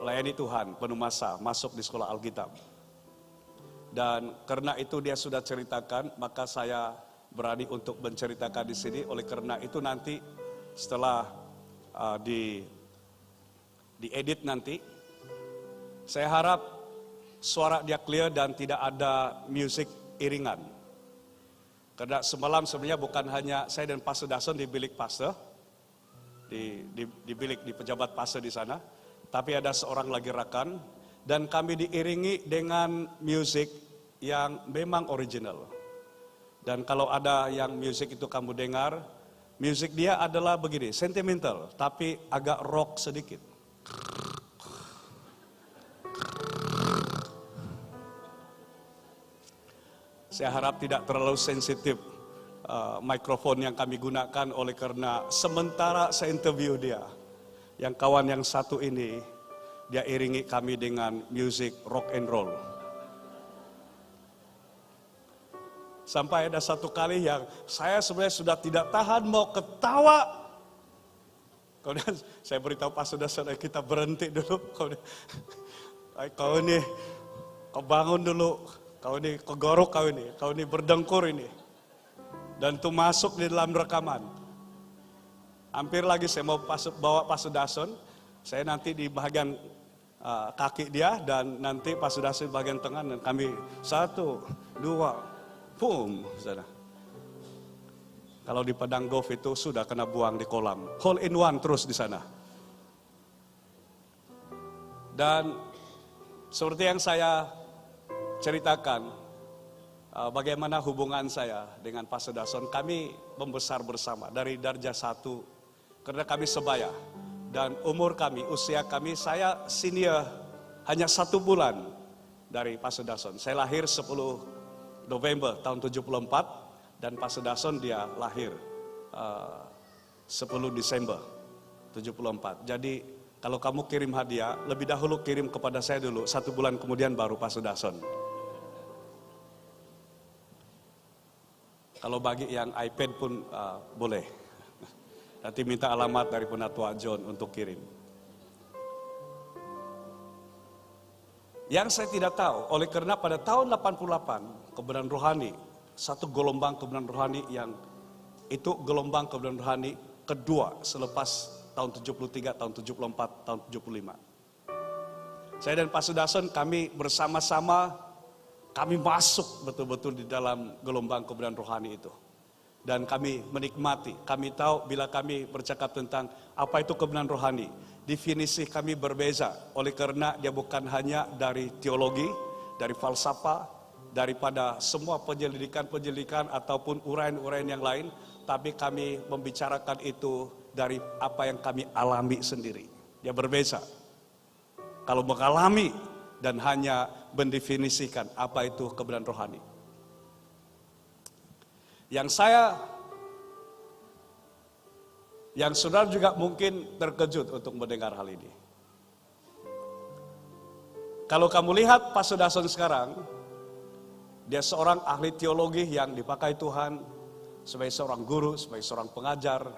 melayani Tuhan penuh masa masuk di sekolah Alkitab. Dan karena itu dia sudah ceritakan, maka saya berani untuk menceritakan di sini. Oleh karena itu nanti setelah diedit nanti, saya harap suara dia clear dan tidak ada musik iringan. Karena semalam sebenarnya bukan hanya saya dan Pastor Dason di bilik pastor, di bilik di pejabat pastor di sana, tapi ada seorang lagi rekan dan kami diiringi dengan musik yang memang original. Dan kalau ada yang musik itu kamu dengar, musik dia adalah begini, sentimental tapi agak rock sedikit. Saya harap tidak terlalu sensitif mikrofon yang kami gunakan oleh karena sementara saya interview dia, yang kawan yang satu ini, dia iringi kami dengan musik rock and roll. Sampai ada satu kali yang saya sebenarnya sudah tidak tahan mau ketawa. Kemudian saya beritahu Pastor Dason, kita berhenti dulu. Kemudian, kau ini, kau bangun dulu. Kau ini kegorok kau ini berdengkur ini. Dan itu masuk di dalam rekaman. Hampir lagi saya mau bawa Pastor Dason, saya nanti di bagian kaki dia dan nanti Pastor Dason di bagian tengah dan kami 1, 2, boom, sana. Kalau di padang golf itu sudah kena buang di kolam, hole in one terus di sana. Dan seperti yang saya ceritakan bagaimana hubungan saya dengan Pastor Dason, kami membesar bersama dari darjah 1 karena kami sebaya dan umur kami, usia kami, saya senior hanya 1 bulan dari Pastor Dason. Saya lahir 10 November tahun 74 dan Pastor Dason dia lahir 10 Desember 74. Jadi kalau kamu kirim hadiah, lebih dahulu kirim kepada saya dulu, 1 bulan kemudian baru Pastor Dason. Kalau bagi yang iPad pun boleh. Nanti minta alamat dari Penatua John untuk kirim. Yang saya tidak tahu, oleh karena pada tahun 88, kebenaran rohani, satu gelombang kebenaran rohani yang itu gelombang kebenaran rohani kedua selepas tahun 73, tahun 74, tahun 75. Saya dan Pastor Dason kami bersama-sama kami masuk betul-betul di dalam gelombang kebenaran rohani itu. dan kami menikmati. Kami tahu bila kami bercakap tentang apa itu kebenaran rohani, definisi kami berbeza. Oleh karena dia bukan hanya dari teologi, dari falsafah, daripada semua penyelidikan ataupun uraian-uraian yang lain, tapi kami membicarakan itu dari apa yang kami alami sendiri. Dia berbeza. Kalau mengalami dan hanya mendefinisikan apa itu kebenaran rohani. Yang saudara juga mungkin terkejut untuk mendengar hal ini. Kalau kamu lihat Pastor Dason sekarang, dia seorang ahli teologi yang dipakai Tuhan sebagai seorang guru, sebagai seorang pengajar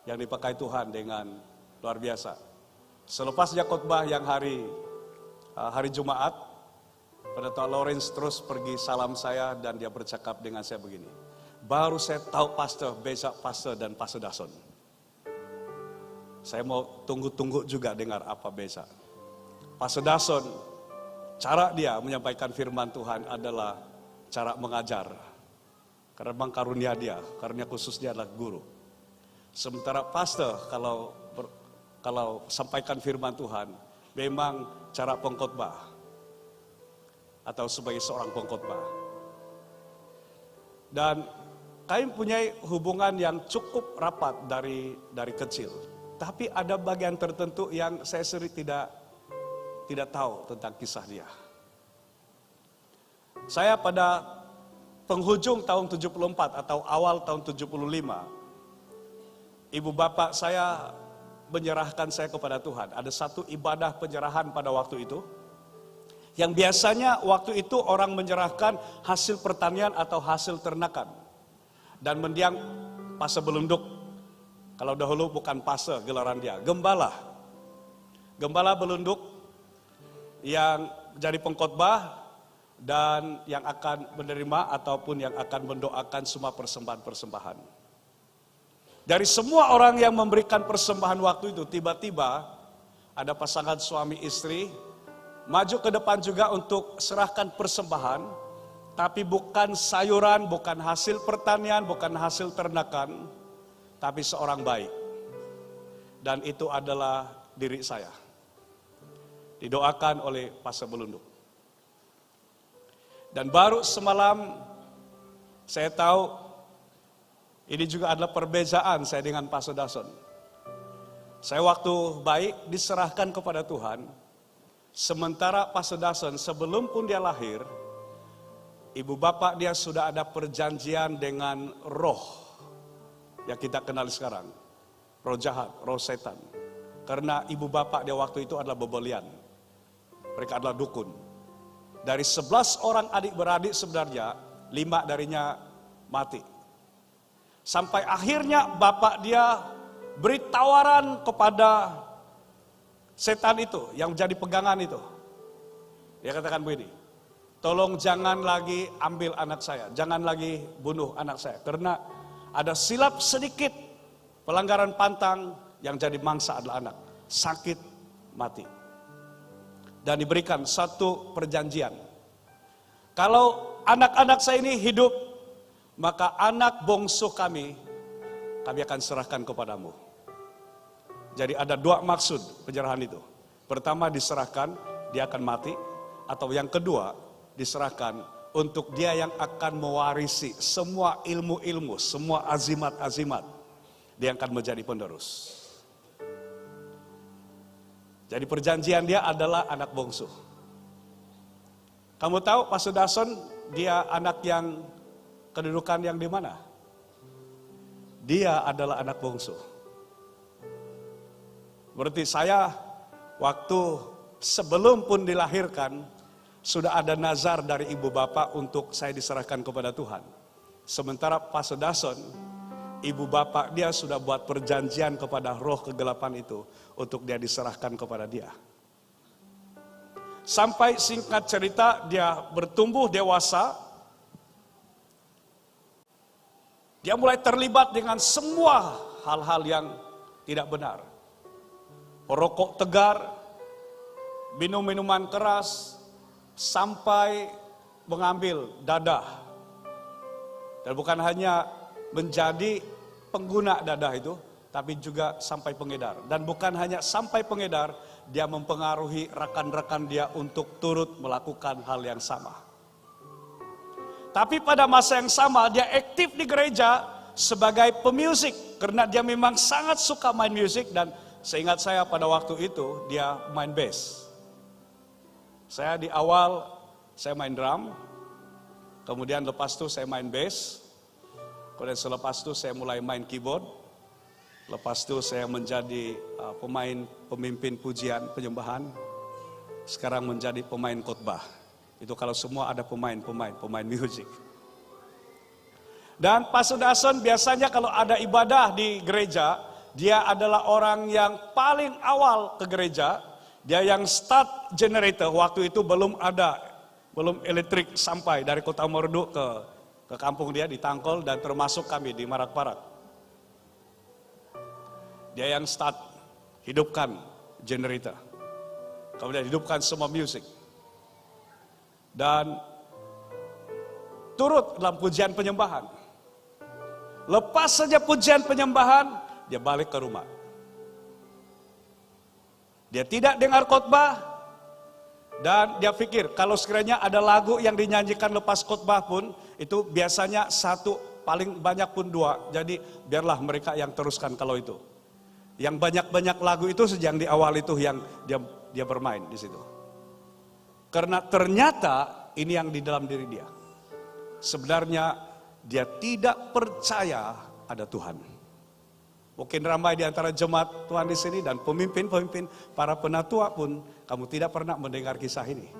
yang dipakai Tuhan dengan luar biasa. Selepas dia khotbah yang hari Jumat, Pendeta Lawrence terus pergi salam saya dan dia bercakap dengan saya begini. Baru saya tahu pastor, beza pastor dan Pastor Dason. Saya mau tunggu-tunggu juga dengar apa beza. Pastor Dason, cara dia menyampaikan firman Tuhan adalah cara mengajar. Karena memang karunia dia, karunia khusus dia adalah guru. Sementara pastor kalau sampaikan firman Tuhan, memang cara pengkhotbah atau sebagai seorang pengkhotbah. Dan kami punya hubungan yang cukup rapat dari kecil. Tapi ada bagian tertentu yang saya sendiri tidak tahu tentang kisah dia. Saya pada penghujung tahun 74 atau awal tahun 75, ibu bapak saya menyerahkan saya kepada Tuhan. Ada satu ibadah penyerahan pada waktu itu. Yang biasanya waktu itu orang menyerahkan hasil pertanian atau hasil ternakan. Dan mendiang pase belunduk. Kalau dahulu bukan pase gelaran dia, gembala. Gembala belunduk yang jadi pengkhotbah dan yang akan menerima ataupun yang akan mendoakan semua persembahan-persembahan. Dari semua orang yang memberikan persembahan waktu itu, tiba-tiba ada pasangan suami istri maju ke depan juga untuk serahkan persembahan. Tapi bukan sayuran, bukan hasil pertanian, bukan hasil ternakan, tapi seorang baik. Dan itu adalah diri saya. Didoakan oleh Pastor Belunduk. Dan baru semalam saya tahu ini juga adalah perbezaan saya dengan Pastor Dason. Saya waktu baik diserahkan kepada Tuhan, sementara Pastor Dason sebelum pun dia lahir, ibu bapak dia sudah ada perjanjian dengan roh yang kita kenal sekarang. Roh jahat, roh setan. Karena ibu bapak dia waktu itu adalah bebelian. Mereka adalah dukun. Dari 11 orang adik-beradik sebenarnya, 5 darinya mati. Sampai akhirnya bapak dia beri tawaran kepada setan itu, yang jadi pegangan itu. Dia katakan begini, tolong jangan lagi ambil anak saya, jangan lagi bunuh anak saya. Karena ada silap sedikit, pelanggaran pantang yang jadi mangsa adalah anak. Sakit, mati. Dan diberikan satu perjanjian. Kalau anak-anak saya ini hidup, maka anak bungsu kami akan serahkan kepadamu. Jadi ada 2 maksud penyerahan itu. Pertama diserahkan, dia akan mati. Atau yang kedua, diserahkan untuk dia yang akan mewarisi semua ilmu-ilmu, semua azimat-azimat. Dia akan menjadi penerus. Jadi perjanjian dia adalah anak bungsu. Kamu tahu Pastor Dason dia anak yang kedudukan yang di mana? Dia adalah anak bungsu. Berarti saya waktu sebelum pun dilahirkan sudah ada nazar dari ibu bapak untuk saya diserahkan kepada Tuhan. Sementara Pastor Dason, ibu bapak dia sudah buat perjanjian kepada roh kegelapan itu untuk dia diserahkan kepada dia. Sampai singkat cerita dia bertumbuh dewasa. Dia mulai terlibat dengan semua hal-hal yang tidak benar. Perokok tegar, minum minuman keras, sampai mengambil dadah. Dan bukan hanya menjadi pengguna dadah itu, tapi juga sampai pengedar. Dan bukan hanya sampai pengedar, dia mempengaruhi rekan-rekan dia untuk turut melakukan hal yang sama. Tapi pada masa yang sama dia aktif di gereja sebagai pemusik, karena dia memang sangat suka main musik. Dan seingat saya pada waktu itu dia main bass. Saya di awal saya main drum, kemudian lepas itu saya main bass, kemudian selepas itu saya mulai main keyboard, lepas itu saya menjadi pemimpin pujian penyembahan, sekarang menjadi pemain khotbah. Itu kalau semua ada pemain musik. Dan Pastor Dason biasanya kalau ada ibadah di gereja, dia adalah orang yang paling awal ke gereja. Dia yang start generator, waktu itu belum elektrik sampai dari Kota Merdu ke kampung dia di Tangkol dan termasuk kami di Marak-Parak. Dia yang start hidupkan generator. Kemudian hidupkan semua musik. Dan turut dalam pujian penyembahan. Lepas saja pujian penyembahan, dia balik ke rumah. Dia tidak dengar khotbah, dan dia pikir kalau sekiranya ada lagu yang dinyanyikan lepas khotbah pun, itu biasanya satu, paling banyak pun dua. Jadi biarlah mereka yang teruskan kalau itu. Yang banyak-banyak lagu itu yang di awal itu yang dia bermain di situ. Karena ternyata ini yang di dalam diri dia. Sebenarnya dia tidak percaya ada Tuhan. Mungkin ramai di antara jemaat Tuhan di sini dan pemimpin-pemimpin, para penatua pun kamu tidak pernah mendengar kisah ini.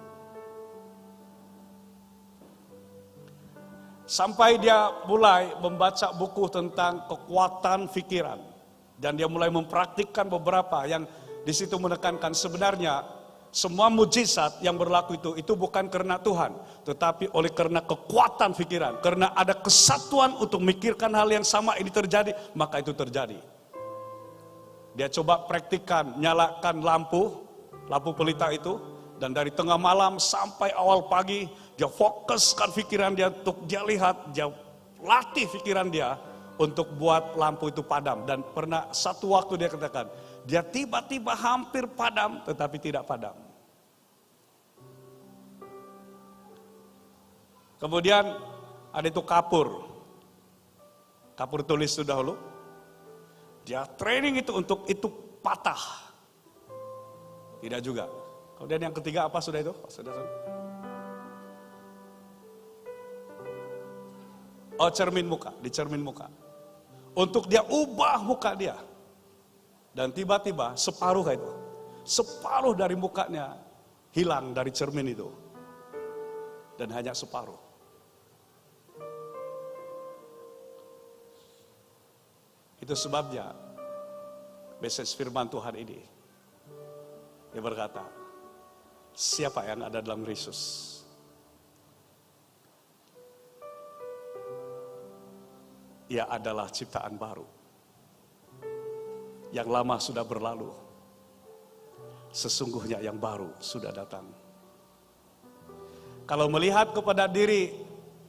Sampai dia mulai membaca buku tentang kekuatan pikiran dan dia mulai mempraktikkan beberapa yang di situ menekankan sebenarnya semua mujizat yang berlaku itu bukan karena Tuhan, tetapi oleh karena kekuatan pikiran, karena ada kesatuan untuk memikirkan hal yang sama ini terjadi, maka itu terjadi. Dia coba praktikkan, nyalakan lampu pelita itu, dan dari tengah malam sampai awal pagi, dia fokuskan pikiran dia untuk dia lihat, dia latih pikiran dia untuk buat lampu itu padam. Dan pernah satu waktu dia katakan, dia tiba-tiba hampir padam, tetapi tidak padam. Kemudian ada itu kapur tulis itu dahulu. Dia training itu untuk itu patah. Tidak juga. Kemudian yang ketiga apa sudah itu? Oh, cermin muka, di cermin muka. Untuk dia ubah muka dia. Dan tiba-tiba separuh itu. Separuh dari mukanya hilang dari cermin itu. Dan hanya separuh. Itu sebabnya message firman Tuhan ini. Dia berkata, siapa yang ada dalam Kristus? Ia adalah ciptaan baru. Yang lama sudah berlalu. Sesungguhnya yang baru sudah datang. Kalau melihat kepada diri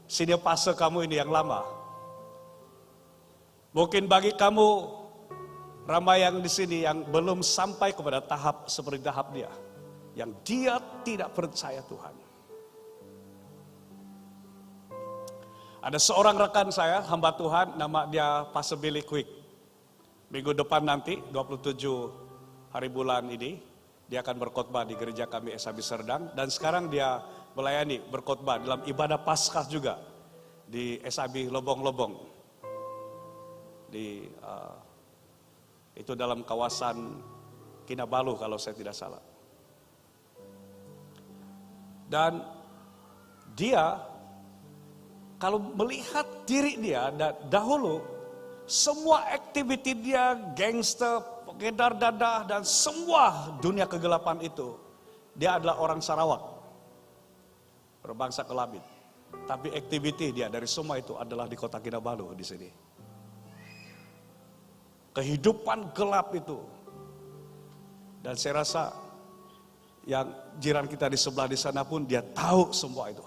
sini fase kamu ini yang lama, mungkin bagi kamu ramai yang di sini yang belum sampai kepada tahap seperti tahap dia, yang dia tidak percaya Tuhan. Ada seorang rekan saya, hamba Tuhan, nama dia Pastor Billy Quick. Minggu depan nanti, 27 hari bulan ini, dia akan berkhotbah di gereja kami SAB Serdang. Dan sekarang dia melayani berkhotbah dalam ibadah Paskah juga di SAB Lobong-Lobong. Itu dalam kawasan Kinabalu kalau saya tidak salah. Dan dia kalau melihat diri dia dahulu, semua aktiviti dia, gangster, pengedar dadah, dan semua dunia kegelapan itu, dia adalah orang Sarawak, berbangsa Kelabit. Tapi aktiviti dia dari semua itu adalah di kota Kinabalu di sini. Kehidupan gelap itu. Dan saya rasa yang jiran kita di sebelah di sana pun dia tahu semua itu.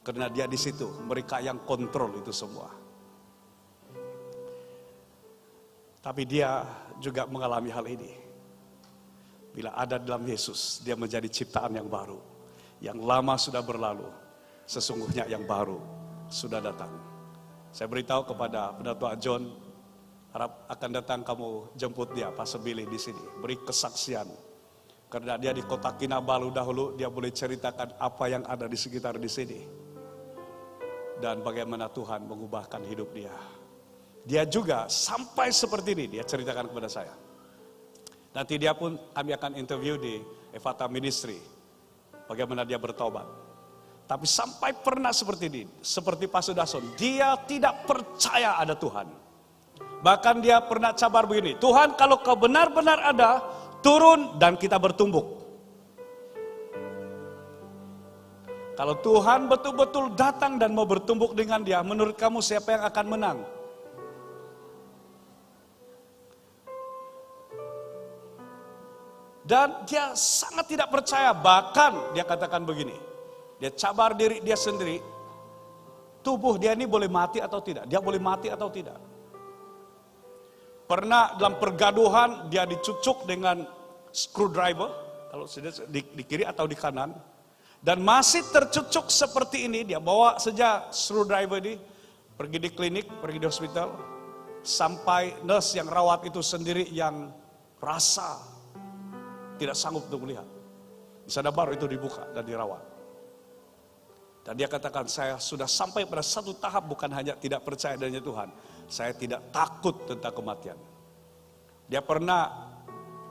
Karena dia di situ, mereka yang kontrol itu semua. Tapi dia juga mengalami hal ini. Bila ada dalam Yesus, dia menjadi ciptaan yang baru. Yang lama sudah berlalu, sesungguhnya yang baru sudah datang. Saya beritahu kepada Pendatua John, harap akan datang kamu jemput dia, Pastor Billy di sini. Beri kesaksian. Karena dia di kota Kinabalu dahulu, dia boleh ceritakan apa yang ada di sekitar di sini. Dan bagaimana Tuhan mengubahkan hidup dia. Dia juga sampai seperti ini, dia ceritakan kepada saya. Nanti dia pun kami akan interview di Evata Ministry. Bagaimana dia bertobat. Tapi sampai pernah seperti ini, seperti Pastor Dason, dia tidak percaya ada Tuhan. Bahkan dia pernah cabar begini, Tuhan kalau kau benar-benar ada, turun dan kita bertumbuk. Kalau Tuhan betul-betul datang dan mau bertumbuk dengan dia, menurut kamu siapa yang akan menang? Dan dia sangat tidak percaya, bahkan dia katakan begini, dia cabar diri dia sendiri, tubuh dia ini boleh mati atau tidak, dia boleh mati atau tidak. Pernah dalam pergaduhan dia dicucuk dengan screwdriver, kalau di kiri atau di kanan, dan masih tercucuk seperti ini, dia bawa saja screwdriver ini, pergi di klinik, pergi di hospital, sampai nurse yang rawat itu sendiri yang rasa tidak sanggup untuk melihat. Di sana baru itu dibuka dan dirawat. Dan dia katakan, saya sudah sampai pada satu tahap bukan hanya tidak percaya adanya Tuhan, saya tidak takut tentang kematian. Dia pernah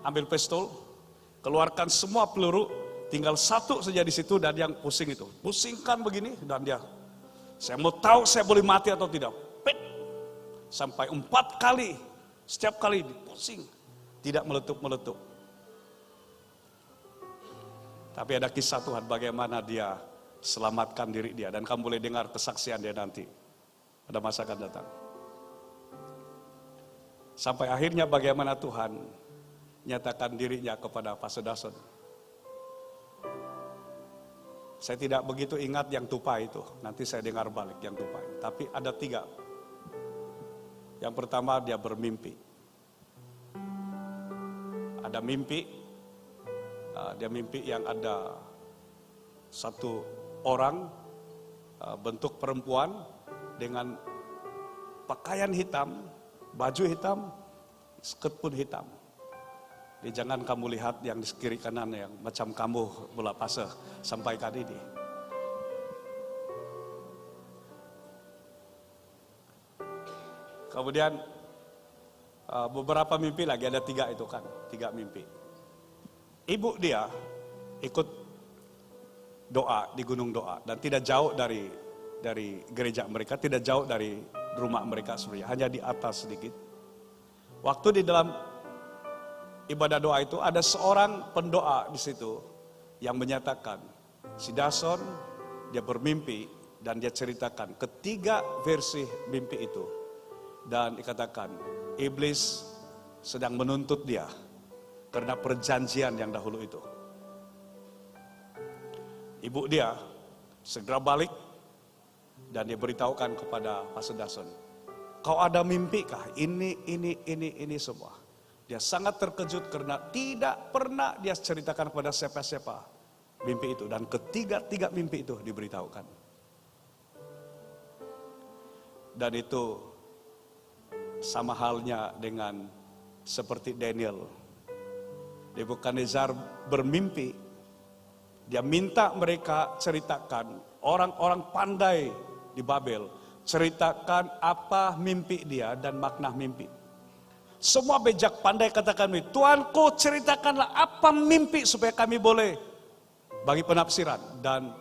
ambil pistol, keluarkan semua peluru, tinggal satu saja di situ dan yang pusing itu. Pusingkan begini dan dia, saya mau tahu saya boleh mati atau tidak. Pet. Sampai 4 kali, setiap kali pusing, tidak meletup-meletup. Tapi ada kisah Tuhan bagaimana dia selamatkan diri dia. Dan kamu boleh dengar kesaksian dia nanti. Pada masa akan datang. Sampai akhirnya bagaimana Tuhan nyatakan dirinya kepada Pastor Dason. Saya tidak begitu ingat yang tupai itu. Nanti saya dengar balik yang tupai. Tapi ada 3. Yang pertama dia bermimpi. Ada mimpi. Dia mimpi yang ada satu orang bentuk perempuan dengan pakaian hitam, baju hitam, skirt pun hitam. Jadi jangan kamu lihat yang di kiri kanan yang macam kamu bola pasir sampaikan ini. Kemudian beberapa mimpi lagi, ada 3 itu kan, 3 mimpi. Ibu dia ikut doa di gunung doa dan tidak jauh dari gereja mereka, tidak jauh dari rumah mereka sebenarnya, hanya di atas sedikit. Waktu di dalam ibadah doa itu ada seorang pendoa di situ yang menyatakan, si Dason dia bermimpi dan dia ceritakan ketiga versi mimpi itu dan dikatakan iblis sedang menuntut dia. Karena perjanjian yang dahulu itu. Ibu dia segera balik dan dia beritahukan kepada Pastor Dason. Kau ada mimpi kah? Ini semua. Dia sangat terkejut karena tidak pernah dia ceritakan kepada siapa-siapa mimpi itu. Dan ketiga mimpi itu diberitahukan. Dan itu sama halnya dengan seperti Daniel. Nebukadnezar bermimpi, dia minta mereka ceritakan, orang-orang pandai di Babel, ceritakan apa mimpi dia dan makna mimpi. Semua bejak pandai katakan, Tuanku ceritakanlah apa mimpi supaya kami boleh bagi penafsiran. Dan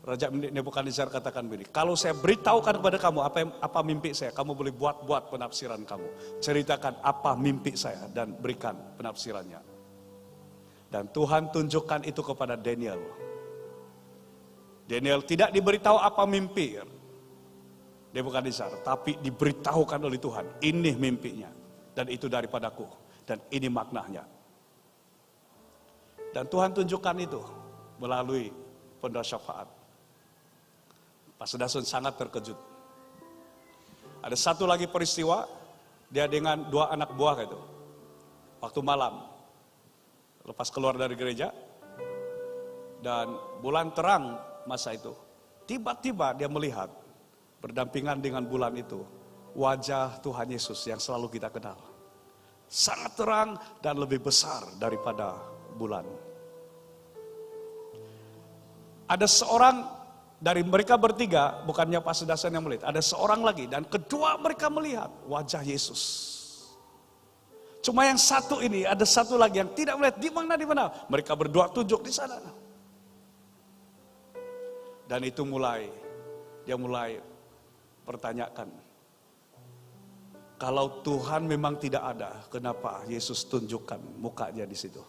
Raja Nebukadnezar katakan begini, kalau saya beritahukan kepada kamu apa mimpi saya, kamu boleh buat penafsiran kamu. Ceritakan apa mimpi saya dan berikan penafsirannya. Dan Tuhan tunjukkan itu kepada Daniel. Daniel tidak diberitahu apa mimpi Nebukadnezar, tapi diberitahukan oleh Tuhan, ini mimpinya. Dan itu daripadaku, dan ini maknanya. Dan Tuhan tunjukkan itu melalui pendoa syafaat. Pastor Dason sangat terkejut. Ada satu lagi peristiwa, dia dengan 2 anak buah itu. Waktu malam, lepas keluar dari gereja, dan bulan terang masa itu. Tiba-tiba dia melihat, berdampingan dengan bulan itu, wajah Tuhan Yesus yang selalu kita kenal. Sangat terang dan lebih besar daripada bulan. Ada seorang dari mereka bertiga, bukannya Pastor Dason yang melihat, ada seorang lagi dan kedua mereka melihat wajah Yesus. Cuma yang satu ini, ada satu lagi yang tidak melihat di mana. Mereka berdua tunjuk di sana. Dan itu dia mulai pertanyakan, kalau Tuhan memang tidak ada, kenapa Yesus tunjukkan mukanya di situ?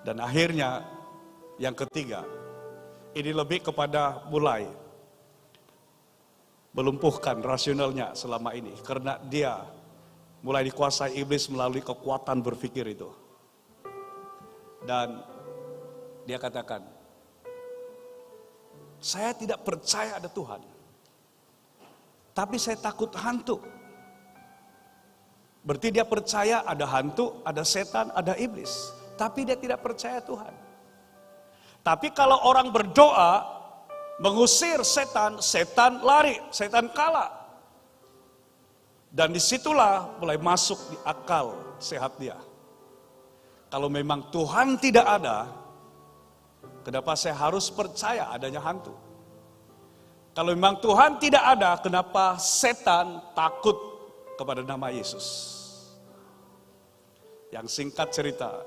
Dan akhirnya yang ketiga, ini lebih kepada mulai melumpuhkan rasionalnya selama ini, karena dia mulai dikuasai iblis melalui kekuatan berpikir itu. Dan dia katakan, saya tidak percaya ada Tuhan, tapi saya takut hantu. Berarti dia percaya ada hantu, ada setan, ada iblis, tapi dia tidak percaya Tuhan. Tapi kalau orang berdoa mengusir setan, setan lari, setan kalah. Dan disitulah mulai masuk di akal sehat dia. Kalau memang Tuhan tidak ada, kenapa saya harus percaya adanya hantu? Kalau memang Tuhan tidak ada, kenapa setan takut kepada nama Yesus? Yang singkat cerita,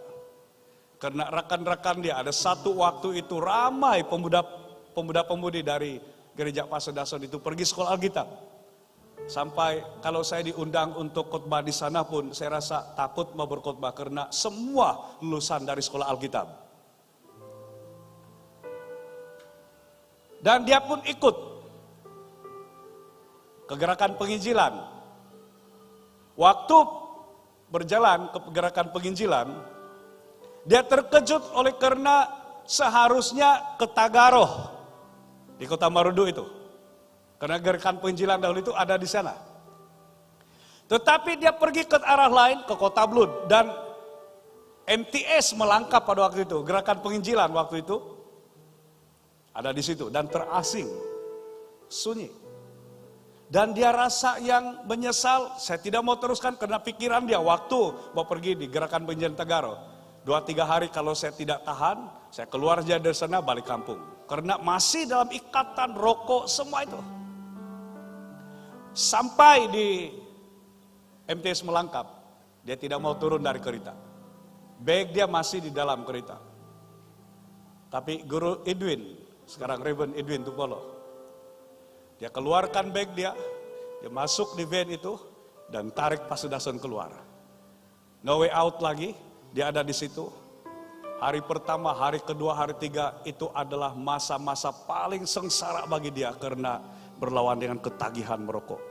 karena rekan-rekan dia ada satu waktu itu ramai pemuda-pemudi dari gereja Pastor Dason itu pergi sekolah Alkitab. Sampai kalau saya diundang untuk khotbah di sana pun saya rasa takut mau berkhotbah karena semua lulusan dari sekolah Alkitab. Dan dia pun ikut ke gerakan penginjilan. Waktu berjalan ke gerakan penginjilan, dia terkejut oleh karena seharusnya ke Tagaroh di kota Marudu itu. Karena gerakan penginjilan dahulu itu ada di sana. Tetapi dia pergi ke arah lain, ke kota Blud. Dan MTS melangkap pada waktu itu. Gerakan penginjilan waktu itu ada di situ. Dan terasing, sunyi. Dan dia rasa yang menyesal, saya tidak mau teruskan karena pikiran dia waktu mau pergi di gerakan penginjilan Tagaroh. 2-3 hari kalau saya tidak tahan, saya keluar aja dari sana balik kampung. Karena masih dalam ikatan rokok semua itu. Sampai di MTS melangkap, dia tidak mau turun dari kereta. Bag dia masih di dalam kereta. Tapi guru Edwin, sekarang Reverend Edwin Tupolo, dia keluarkan bag dia masuk di van itu, dan tarik Pastor Dason keluar. No way out lagi, dia ada di situ. Hari pertama, hari kedua, hari tiga, itu adalah masa-masa paling sengsara bagi dia karena berlawan dengan ketagihan merokok.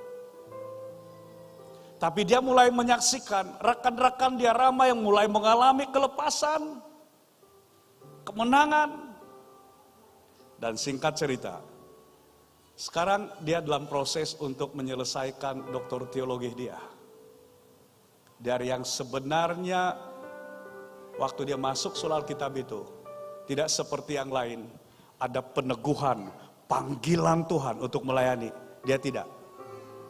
Tapi dia mulai menyaksikan rekan-rekan dia ramai yang mulai mengalami kelepasan, kemenangan. Dan singkat cerita, sekarang dia dalam proses untuk menyelesaikan doktor teologi dia. Dari yang sebenarnya waktu dia masuk sekolah Alkitab itu tidak seperti yang lain, ada peneguhan, panggilan Tuhan untuk melayani. Dia tidak.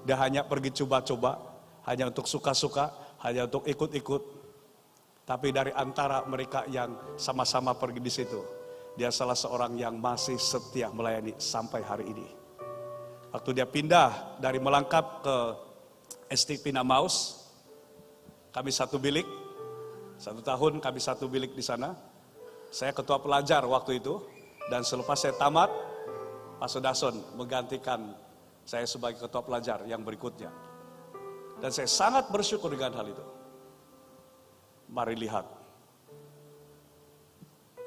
Dia hanya pergi coba-coba, hanya untuk suka-suka, hanya untuk ikut-ikut. Tapi dari antara mereka yang sama-sama pergi di situ, dia salah seorang yang masih setia melayani sampai hari ini. Waktu dia pindah dari Melangkap ke ST Pinamaus, kami satu bilik, 1 tahun kami satu bilik di sana. Saya ketua pelajar waktu itu, dan selepas saya tamat, Pastor Dason menggantikan saya sebagai ketua pelajar yang berikutnya. Dan saya sangat bersyukur dengan hal itu. Mari lihat.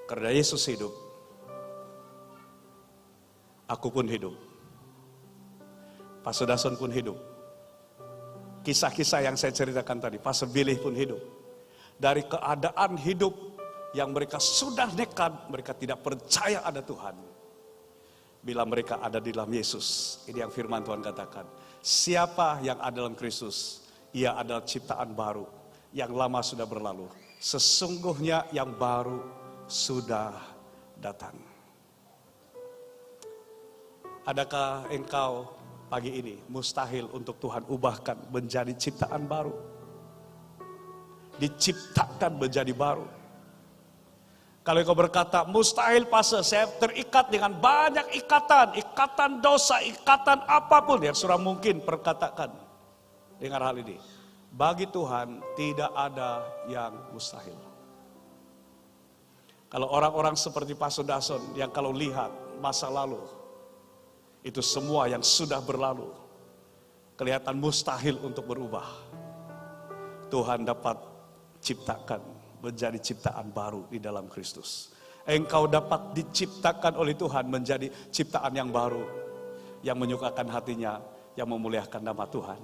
Karena Yesus hidup, aku pun hidup. Pastor Dason pun hidup. Kisah-kisah yang saya ceritakan tadi, Pastor Billy pun hidup. Dari keadaan hidup yang mereka sudah nekat, mereka tidak percaya ada Tuhan. Bila mereka ada di dalam Yesus, ini yang firman Tuhan katakan, Siapa yang ada dalam Kristus? Ia adalah ciptaan baru. Yang lama sudah berlalu. Sesungguhnya yang baru sudah datang. Adakah engkau pagi ini mustahil untuk Tuhan ubahkan menjadi ciptaan baru? Diciptakan menjadi baru. Kalau engkau berkata, mustahil pastor, saya terikat dengan banyak ikatan dosa, ikatan apapun yang surah mungkin perkatakan. Dengar hal ini, bagi Tuhan tidak ada yang mustahil. Kalau orang-orang seperti Pastor Dason yang kalau lihat masa lalu, itu semua yang sudah berlalu, kelihatan mustahil untuk berubah. Tuhan dapat ciptakan menjadi ciptaan baru di dalam Kristus. Engkau dapat diciptakan oleh Tuhan menjadi ciptaan yang baru, yang menyukakan hatinya, yang memuliakan nama Tuhan.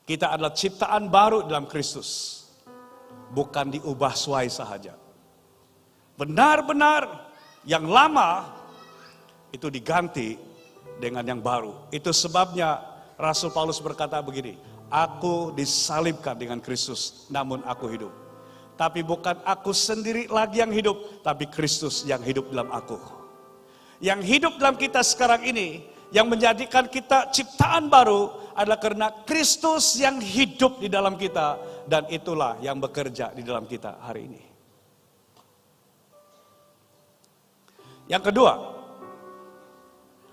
Kita adalah ciptaan baru dalam Kristus, bukan diubah suai sahaja. Benar-benar yang lama itu diganti dengan yang baru. Itu sebabnya Rasul Paulus berkata begini, aku disalibkan dengan Kristus, namun aku hidup. Tapi bukan aku sendiri lagi yang hidup, tapi Kristus yang hidup dalam aku. Yang hidup dalam kita sekarang ini, yang menjadikan kita ciptaan baru adalah karena Kristus yang hidup di dalam kita. Dan itulah yang bekerja di dalam kita hari ini. Yang kedua,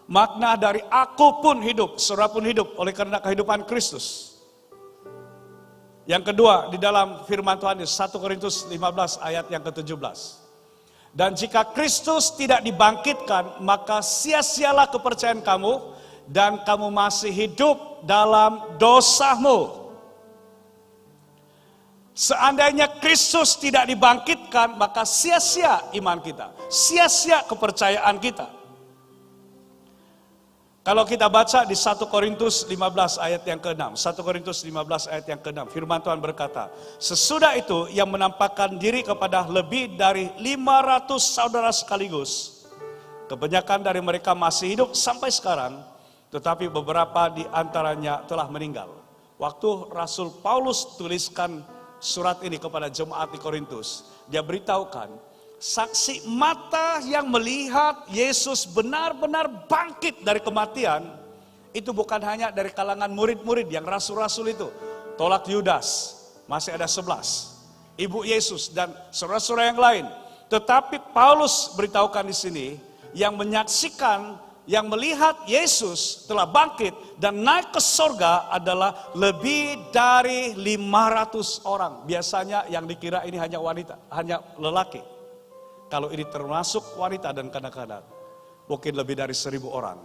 makna dari aku pun hidup, saudara pun hidup oleh karena kehidupan Kristus. Yang kedua di dalam firman Tuhan 1 Korintus 15 ayat yang ke-17. Dan jika Kristus tidak dibangkitkan, maka sia-sialah kepercayaan kamu dan kamu masih hidup dalam dosamu. Seandainya Kristus tidak dibangkitkan, maka sia-sia iman kita, sia-sia kepercayaan kita. Kalau kita baca di 1 Korintus 15 ayat yang ke-6. 1 Korintus 15 ayat yang ke-6. Firman Tuhan berkata, sesudah itu yang menampakkan diri kepada lebih dari 500 saudara sekaligus. Kebanyakan dari mereka masih hidup sampai sekarang. Tetapi beberapa di antaranya telah meninggal. Waktu Rasul Paulus tuliskan surat ini kepada jemaat di Korintus, dia beritahukan, saksi mata yang melihat Yesus benar-benar bangkit dari kematian, itu bukan hanya dari kalangan murid-murid yang rasul-rasul itu. Tolak Yudas, masih ada 11. Ibu Yesus dan saudara-saudara yang lain. Tetapi Paulus beritahukan di sini, yang menyaksikan, yang melihat Yesus telah bangkit dan naik ke sorga adalah lebih dari 500 orang. Biasanya yang dikira ini hanya wanita, hanya lelaki. Kalau ini termasuk wanita dan kanak-kanak, mungkin lebih dari 1.000 orang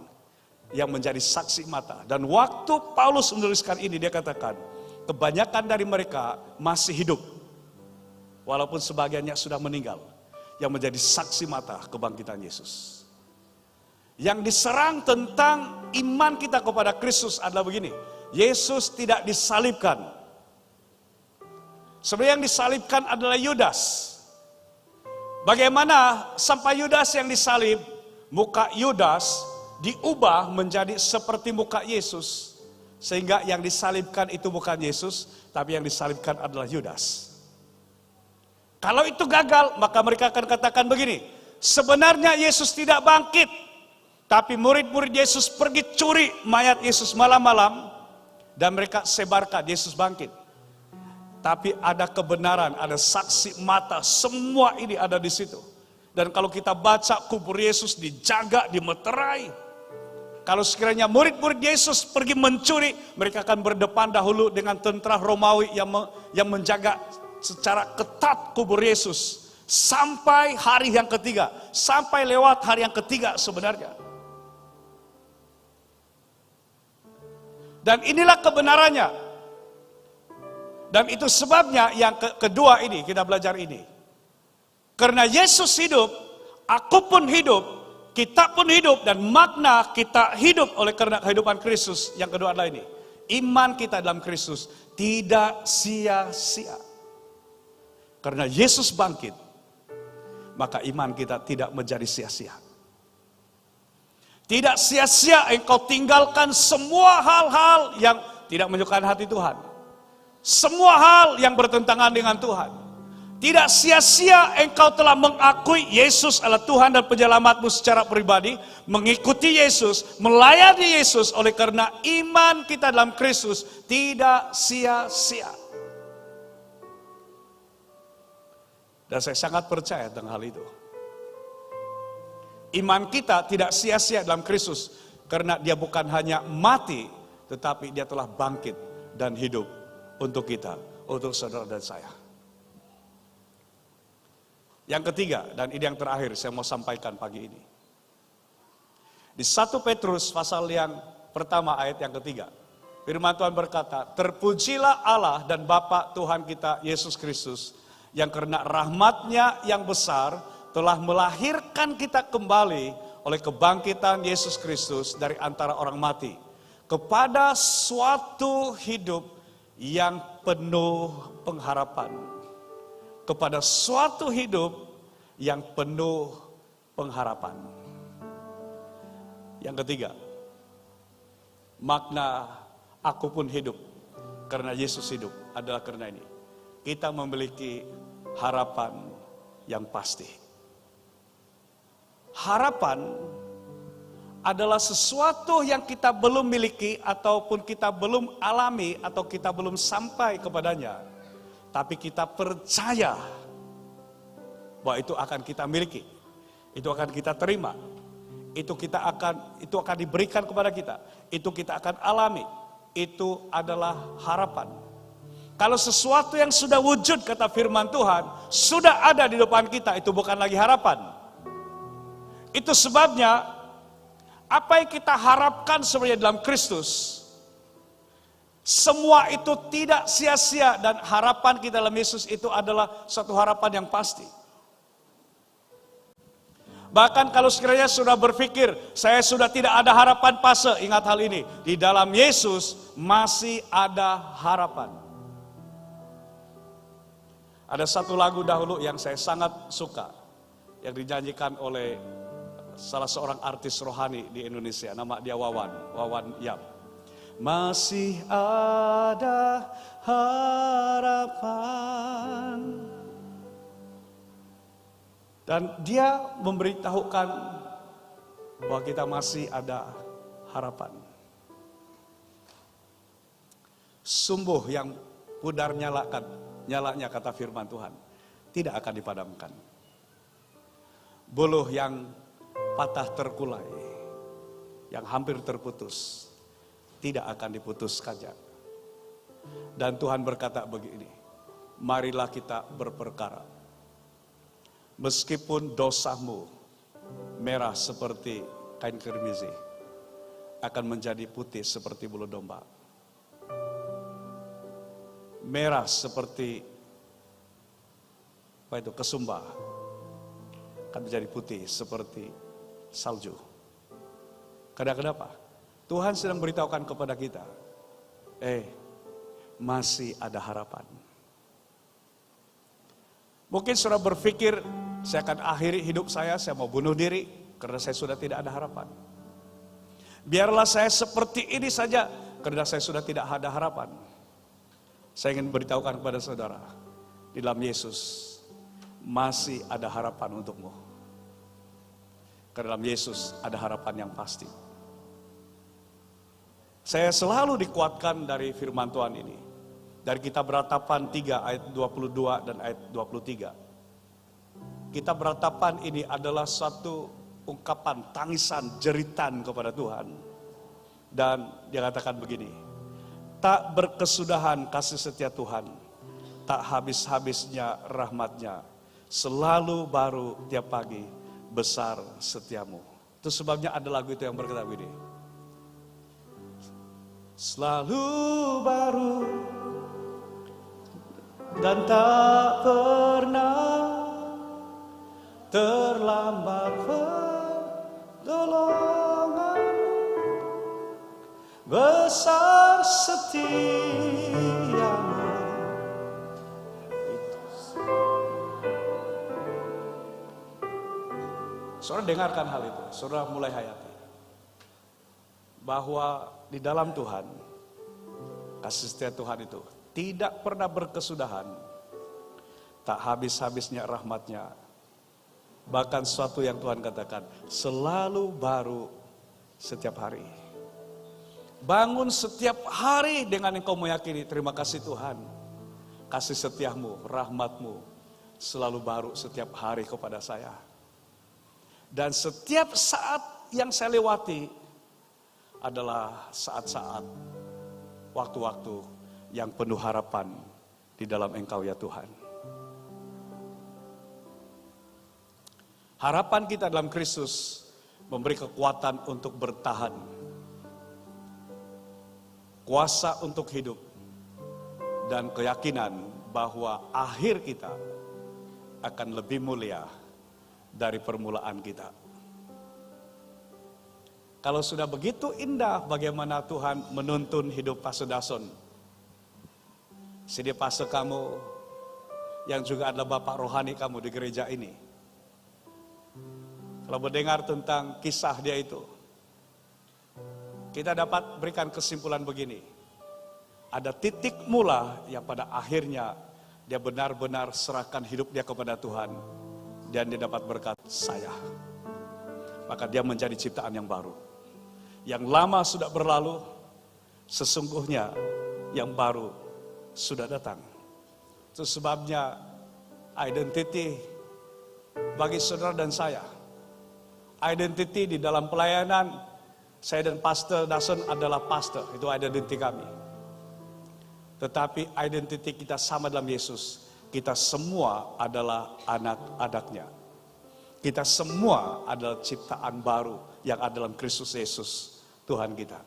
yang menjadi saksi mata. Dan waktu Paulus menuliskan ini, dia katakan, kebanyakan dari mereka masih hidup, walaupun sebagiannya sudah meninggal, yang menjadi saksi mata kebangkitan Yesus. Yang diserang tentang iman kita kepada Kristus adalah begini, Yesus tidak disalibkan. Sebenarnya yang disalibkan adalah Yudas. Bagaimana sampai Yudas yang disalib, muka Yudas diubah menjadi seperti muka Yesus. Sehingga yang disalibkan itu bukan Yesus, tapi yang disalibkan adalah Yudas. Kalau itu gagal, maka mereka akan katakan begini, sebenarnya Yesus tidak bangkit, tapi murid-murid Yesus pergi curi mayat Yesus malam-malam, dan mereka sebarkan Yesus bangkit. Tapi ada kebenaran, ada saksi mata, semua ini ada di situ. Dan kalau kita baca kubur Yesus dijaga, dimeterai. Kalau sekiranya murid-murid Yesus pergi mencuri, mereka akan berdepan dahulu dengan tentara Romawi yang menjaga secara ketat kubur Yesus. Sampai hari yang ketiga, sampai lewat hari yang ketiga sebenarnya. Dan inilah kebenarannya. Dan itu sebabnya yang kedua ini, kita belajar ini. Karena Yesus hidup, aku pun hidup, kita pun hidup, dan makna kita hidup oleh karena kehidupan Kristus. Yang kedua adalah ini, iman kita dalam Kristus tidak sia-sia. Karena Yesus bangkit, maka iman kita tidak menjadi sia-sia. Tidak sia-sia engkau tinggalkan semua hal-hal yang tidak menyukai hati Tuhan. Semua hal yang bertentangan dengan Tuhan. Tidak sia-sia engkau telah mengakui Yesus adalah Tuhan dan penyelamatmu secara pribadi. Mengikuti Yesus, melayani Yesus. Oleh karena iman kita dalam Kristus tidak sia-sia. Dan saya sangat percaya tentang hal itu. Iman kita tidak sia-sia dalam Kristus. Karena dia bukan hanya mati, tetapi dia telah bangkit dan hidup untuk kita, untuk saudara dan saya. Yang ketiga, dan ini yang terakhir saya mau sampaikan pagi ini. Di 1 Petrus pasal yang pertama ayat yang ketiga. Firman Tuhan berkata, terpujilah Allah dan Bapa Tuhan kita Yesus Kristus, yang karena rahmat-Nya yang besar telah melahirkan kita kembali oleh kebangkitan Yesus Kristus dari antara orang mati kepada suatu hidup yang penuh pengharapan. Kepada suatu hidup yang penuh pengharapan. Yang ketiga, makna aku pun hidup karena Yesus hidup adalah karena ini. Kita memiliki harapan yang pasti. Harapan adalah sesuatu yang kita belum miliki ataupun kita belum alami atau kita belum sampai kepadanya. Tapi kita percaya bahwa itu akan kita miliki. Itu akan kita terima. Itu akan diberikan kepada kita. Itu kita akan alami. Itu adalah harapan. Kalau sesuatu yang sudah wujud kata firman Tuhan, sudah ada di depan kita, itu bukan lagi harapan. Itu sebabnya apa yang kita harapkan sebenarnya dalam Kristus, semua itu tidak sia-sia dan harapan kita dalam Yesus itu adalah satu harapan yang pasti. Bahkan kalau sekiranya sudah berpikir, saya sudah tidak ada harapan fase, ingat hal ini. Di dalam Yesus masih ada harapan. Ada satu lagu dahulu yang saya sangat suka, yang dinyanyikan oleh salah seorang artis rohani di Indonesia, nama dia Wawan Yap. Masih ada harapan. Dan dia memberitahukan bahwa kita masih ada harapan. Sumbuh yang pudar nyalanya kata firman Tuhan, tidak akan dipadamkan. Buluh yang patah terkulai, yang hampir terputus, tidak akan diputuskannya. Dan Tuhan berkata begini, marilah kita berperkara. Meskipun dosamu merah seperti kain kirmizi, akan menjadi putih seperti bulu domba. Merah seperti kesumba, akan menjadi putih seperti salju. Kenapa? Tuhan sedang beritahukan kepada kita, masih ada harapan. Mungkin saudara berpikir, saya akan akhiri hidup saya mau bunuh diri karena saya sudah tidak ada harapan. Biarlah saya seperti ini saja karena saya sudah tidak ada harapan. Saya ingin beritahukan kepada saudara, di dalam Yesus masih ada harapan untukmu. Karena dalam Yesus ada harapan yang pasti. Saya selalu dikuatkan dari firman Tuhan ini. Dari kitab Beratapan 3 ayat 22 dan ayat 23. Kitab Beratapan ini adalah satu ungkapan tangisan, jeritan kepada Tuhan. Dan dia katakan begini, tak berkesudahan kasih setia Tuhan, tak habis-habisnya rahmat-Nya, selalu baru tiap pagi, besar setiamu. Itu sebabnya ada lagu itu yang berkata begini, selalu baru dan tak pernah terlambat pertolongan, besar setiamu. Saudara dengarkan hal itu, saudara mulai hayati. bahwa di dalam Tuhan, kasih setia Tuhan itu tidak pernah berkesudahan, tak habis-habisnya rahmatnya. Bahkan sesuatu yang Tuhan katakan, selalu baru setiap hari. Bangun setiap hari dengan engkau meyakini, terima kasih Tuhan, kasih setiamu, rahmatmu selalu baru setiap hari kepada saya. Dan setiap saat yang saya lewati adalah saat-saat, waktu-waktu yang penuh harapan di dalam engkau ya Tuhan. Harapan kita dalam Kristus memberi kekuatan untuk bertahan, kuasa untuk hidup, dan keyakinan bahwa akhir kita akan lebih mulia dari permulaan kita. Kalau sudah begitu indah bagaimana Tuhan menuntun hidup Pastor Dason, si pastor kamu yang juga adalah bapak rohani kamu di gereja ini. Kalau mendengar tentang kisah dia itu, kita dapat berikan kesimpulan begini. Ada titik mula yang pada akhirnya dia benar-benar serahkan hidup dia kepada Tuhan. Dan dia dapat berkata, saya. Maka dia menjadi ciptaan yang baru. Yang lama sudah berlalu, sesungguhnya yang baru sudah datang. Itu sebabnya identity bagi saudara dan saya. Identity di dalam pelayanan, saya dan Pastor Dason adalah pastor, itu identity kami. Tetapi identity kita sama dalam Yesus, kita semua adalah anak-anaknya. Kita semua adalah ciptaan baru yang ada dalam Kristus Yesus, Tuhan kita.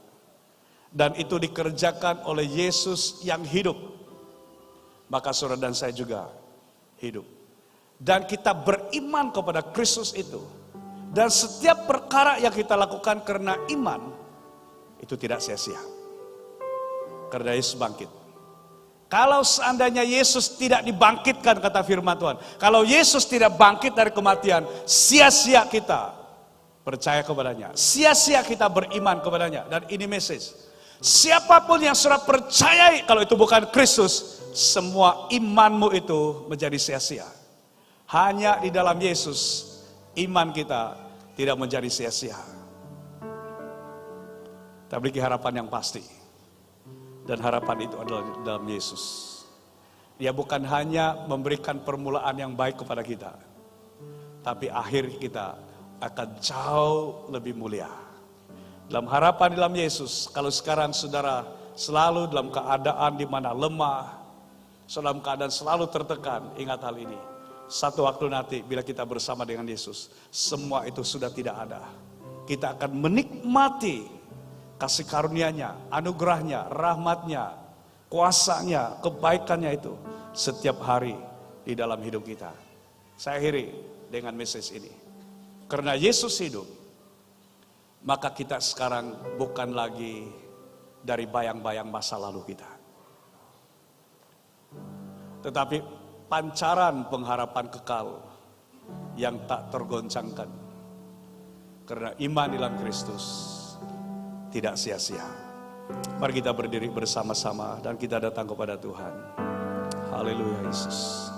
Dan itu dikerjakan oleh Yesus yang hidup. Maka saudara dan saya juga hidup. Dan kita beriman kepada Kristus itu. Dan setiap perkara yang kita lakukan karena iman, itu tidak sia-sia. Karena Yesus bangkit. Kalau seandainya Yesus tidak dibangkitkan, kata firman Tuhan. Kalau Yesus tidak bangkit dari kematian, sia-sia kita percaya kepadanya. Sia-sia kita beriman kepadanya. Dan ini message. Siapapun yang sudah percayai, kalau itu bukan Kristus, semua imanmu itu menjadi sia-sia. Hanya di dalam Yesus, iman kita tidak menjadi sia-sia. Kita memiliki harapan yang pasti. Dan harapan itu adalah di dalam Yesus. Dia bukan hanya memberikan permulaan yang baik kepada kita, tapi akhir kita akan jauh lebih mulia. Dalam harapan di dalam Yesus, kalau sekarang saudara selalu dalam keadaan di mana lemah, dalam keadaan selalu tertekan, ingat hal ini. Satu waktu nanti bila kita bersama dengan Yesus, semua itu sudah tidak ada. Kita akan menikmati kasih karunia-Nya, anugerahnya, rahmatnya, kuasanya, kebaikannya itu setiap hari di dalam hidup kita. Saya akhiri dengan message ini. Karena Yesus hidup, maka kita sekarang bukan lagi dari bayang-bayang masa lalu kita. Tetapi pancaran pengharapan kekal yang tak tergoncangkan. Karena iman dalam Kristus tidak sia-sia. Mari kita berdiri bersama-sama dan kita datang kepada Tuhan. Haleluya Yesus.